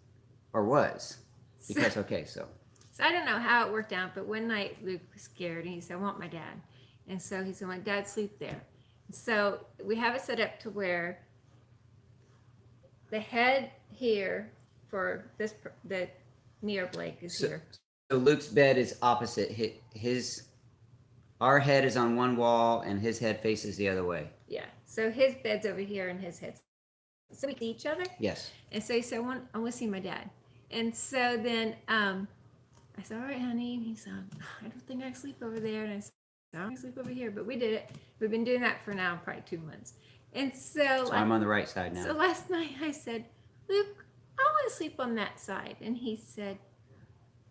or was because okay. So I don't know how it worked out, but one night Luke was scared and he said, "I want my dad," and so he said, "My dad sleep there." So we have it set up to where the head here for the me or Blake is here. So Luke's bed is opposite his. Our head is on one wall and his head faces the other way. Yeah. So his bed's over here and his head's. So we see each other. Yes. And so he said, I want to see my dad. And so then I said, all right, honey. And he said, I don't think I can sleep over there. And I said, I don't sleep over here. But we did it. We've been doing that for now probably 2 months. And so I'm on the right side now. So last night I said, Luke, I want to sleep on that side. And he said,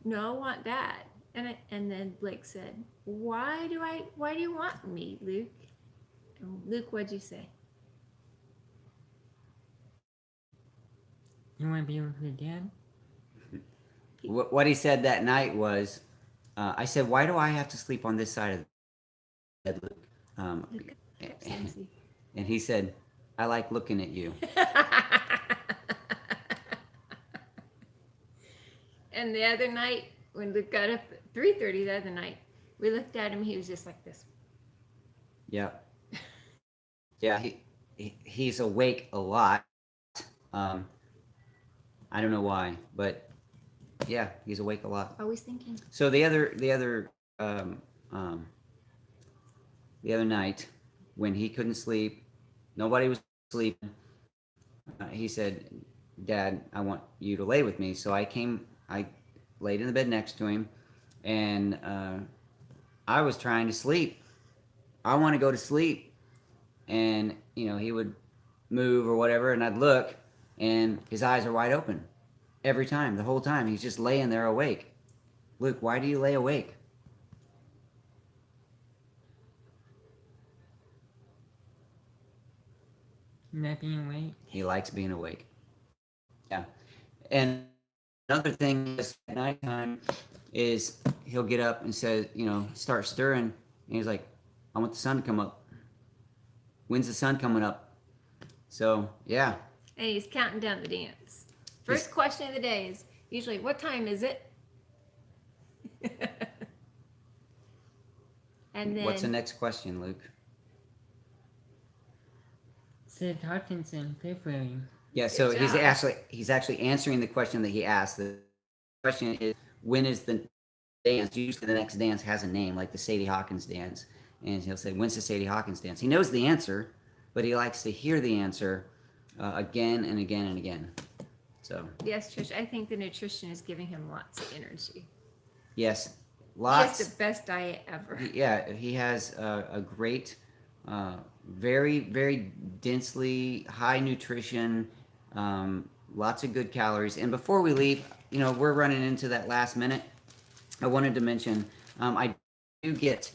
no, I want dad. And then Blake said, why do you want me, Luke? And Luke, what'd you say? You want to be with your dad? What he said that night was, I said, why do I have to sleep on this side of the bed, Luke? And he said, I like looking at you. And the other night, when Luke got up at 3:30 the other night, we looked at him. He was just like this. Yeah. Yeah, he's awake a lot. I don't know why, but yeah, he's awake a lot. Always thinking. So the other night, when he couldn't sleep, nobody was sleeping. He said, "Dad, I want you to lay with me." So I laid in the bed next to him, and I was trying to sleep. I want to go to sleep, and he would move or whatever, and I'd look, and his eyes are wide open every time, the whole time. He's just laying there awake. Luke, why do you lay awake? Not being awake? He likes being awake. Yeah. And another thing is at nighttime is he'll get up and say, start stirring. And he's like, I want the sun to come up. When's the sun coming up? So, yeah. And he's counting down the dance. First question of the day is usually, what time is it? And then, what's the next question, Luke? Said Hawkins in February. Yeah, so Good he's actually answering the question that he asked. The question is, when is the dance? Usually the next dance has a name, like the Sadie Hawkins dance. And he'll say, when's the Sadie Hawkins dance? He knows the answer, but he likes to hear the answer again and again and again. So yes, Trish, I think the nutrition is giving him lots of energy. yes, He lots. has the best diet ever. Yeah, he has a great, very, very densely high nutrition, Lots of good calories. And before we leave, we're running into that last minute. I wanted to mention I do get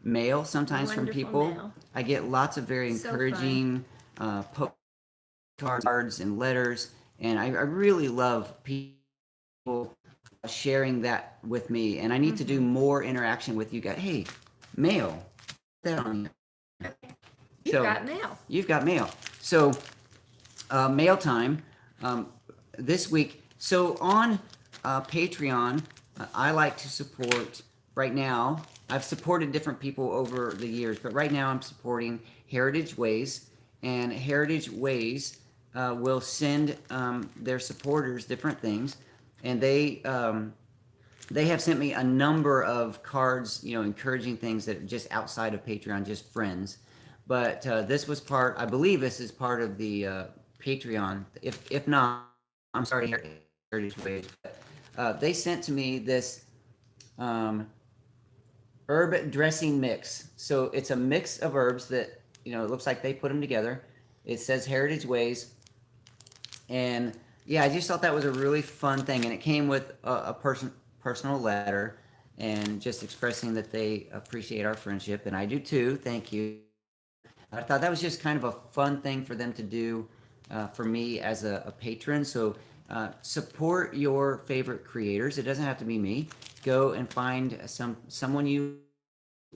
mail sometimes from Wonderful people. mail. I get lots of very So fun. encouraging postcards and letters, and I really love people sharing that with me. And I need to do more interaction with you guys. Hey, mail, put that on. You've So got mail. you've got mail. So mail time this week. So on Patreon, I like to support right now. I've supported different people over the years, but right now I'm supporting Heritage Ways, and Heritage Ways will send their supporters different things, and they have sent me a number of cards, encouraging things that are just outside of Patreon, just friends. But this was part, I believe this is part of the Patreon. If not, I'm sorry, Heritage Ways. But, they sent to me this herb dressing mix. So it's a mix of herbs that, it looks like they put them together. It says Heritage Ways. And yeah, I just thought that was a really fun thing. And it came with a personal letter and just expressing that they appreciate our friendship. And I do too. Thank you. I thought that was just kind of a fun thing for them to do for me as a patron. So support your favorite creators. It doesn't have to be me. Go and find someone you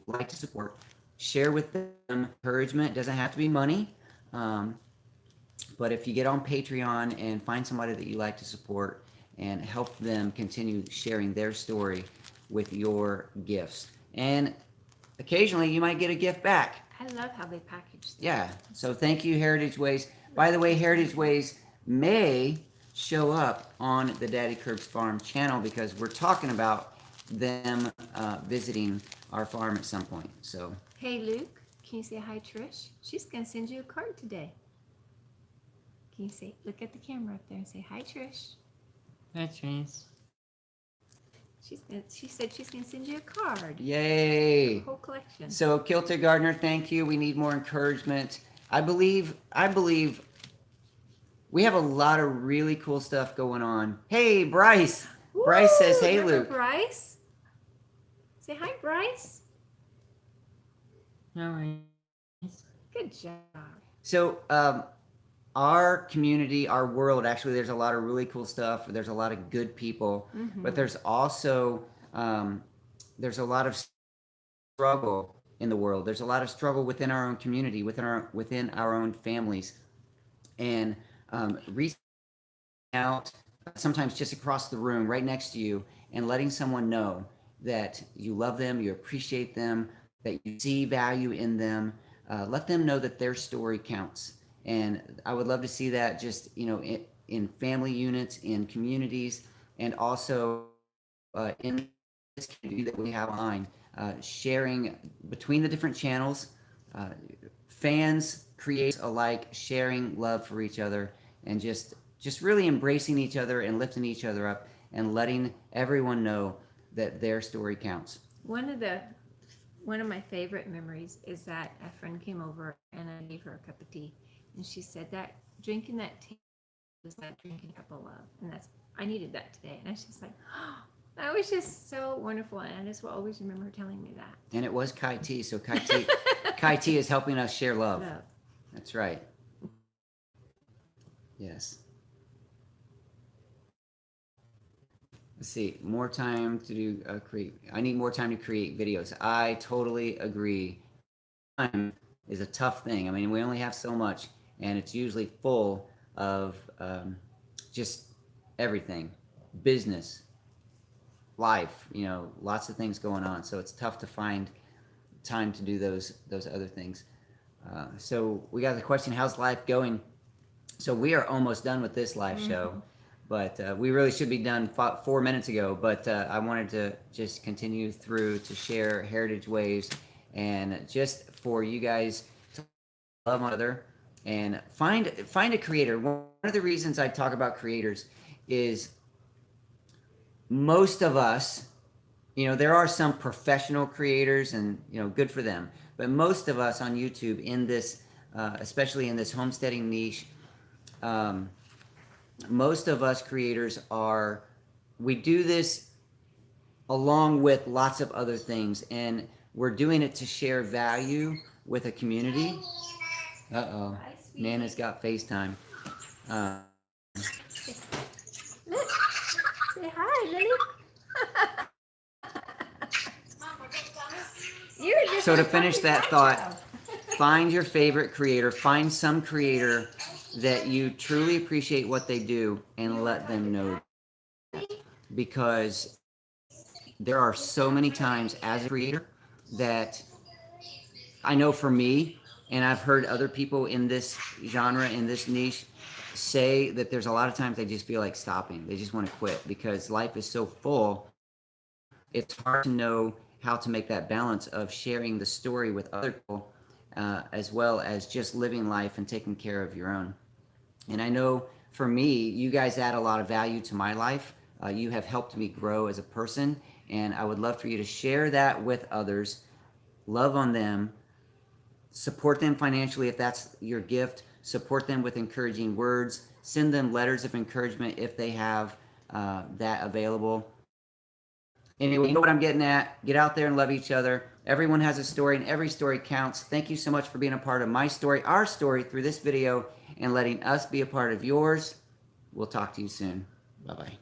like to support. Share with them encouragement. It doesn't have to be money. But if you get on Patreon and find somebody that you like to support and help them continue sharing their story with your gifts. And occasionally you might get a gift back. I love how they package them. Yeah. So thank you, Heritage Ways. By the way, Heritage Ways may show up on the Daddykirbs Farm channel because we're talking about them visiting our farm at some point. So Hey, Luke, can you say hi, Trish? She's going to send you a card today. Can you say, look at the camera up there and say, hi, Trish? That's Trace. She said she's going to send you a card. yay. A whole collection. So Kilter Gardner, thank you. We need more encouragement. I believe we have a lot of really cool stuff going on. Hey, Bryce. Bryce says, hey, remember Luke. Bryce? Say hi, Bryce. No worries. Good job. So our community, our world, actually, there's a lot of really cool stuff. There's a lot of good people, but there's also there's a lot of struggle in the world. There's a lot of struggle within our own community, within our own families, and reaching out sometimes just across the room, right next to you, and letting someone know that you love them, you appreciate them, that you see value in them. Let them know that their story counts. And I would love to see that just, in family units, in communities, and also in this community that we have online, sharing between the different channels, fans, creators alike, sharing love for each other, and just really embracing each other and lifting each other up and letting everyone know that their story counts. One of my favorite memories is that a friend came over and I gave her a cup of tea, and she said that drinking that tea was like drinking a cup of love, and I needed that today. And I was just like, oh, that was just so wonderful, and I just will always remember her telling me that. And it was Kai T. So Kai T is helping us share love. That's right. Yes. Let's see. More time to do create. I need more time to create videos. I totally agree. Time is a tough thing. I mean, we only have so much, and it's usually full of just everything, business, life. Lots of things going on. So it's tough to find time to do those other things. So we got the question: how's life going? So we are almost done with this live show. But we really should be done 4 minutes ago. But I wanted to just continue through to share Heritage Ways, and just for you guys to love one another and find a creator. One of the reasons I talk about creators is most of us, there are some professional creators, and good for them. But most of us on YouTube in this, especially in this homesteading niche, most of us creators we do this along with lots of other things, and we're doing it to share value with a community. Uh-oh. Hi, sweetie. Nana's got FaceTime. Look, say hi, Lily. You're just So to a finish fucking that thought, child. find your favorite creator. Find some creator that you truly appreciate what they do, and let them know that. Because there are so many times as a creator that I know for me, and I've heard other people in this genre, in this niche, say that there's a lot of times they just feel like stopping. They just want to quit because life is so full. It's hard to know how to make that balance of sharing the story with other people, as well as just living life and taking care of your own. And I know for me, you guys add a lot of value to my life. You have helped me grow as a person, and I would love for you to share that with others. Love on them, support them financially if that's your gift, support them with encouraging words, send them letters of encouragement if they have that available. Anyway, you know what I'm getting at. Get out there and love each other. Everyone has a story, and every story counts. Thank you so much for being a part of my story, our story, through this video, and letting us be a part of yours. We'll talk to you soon. Bye-bye.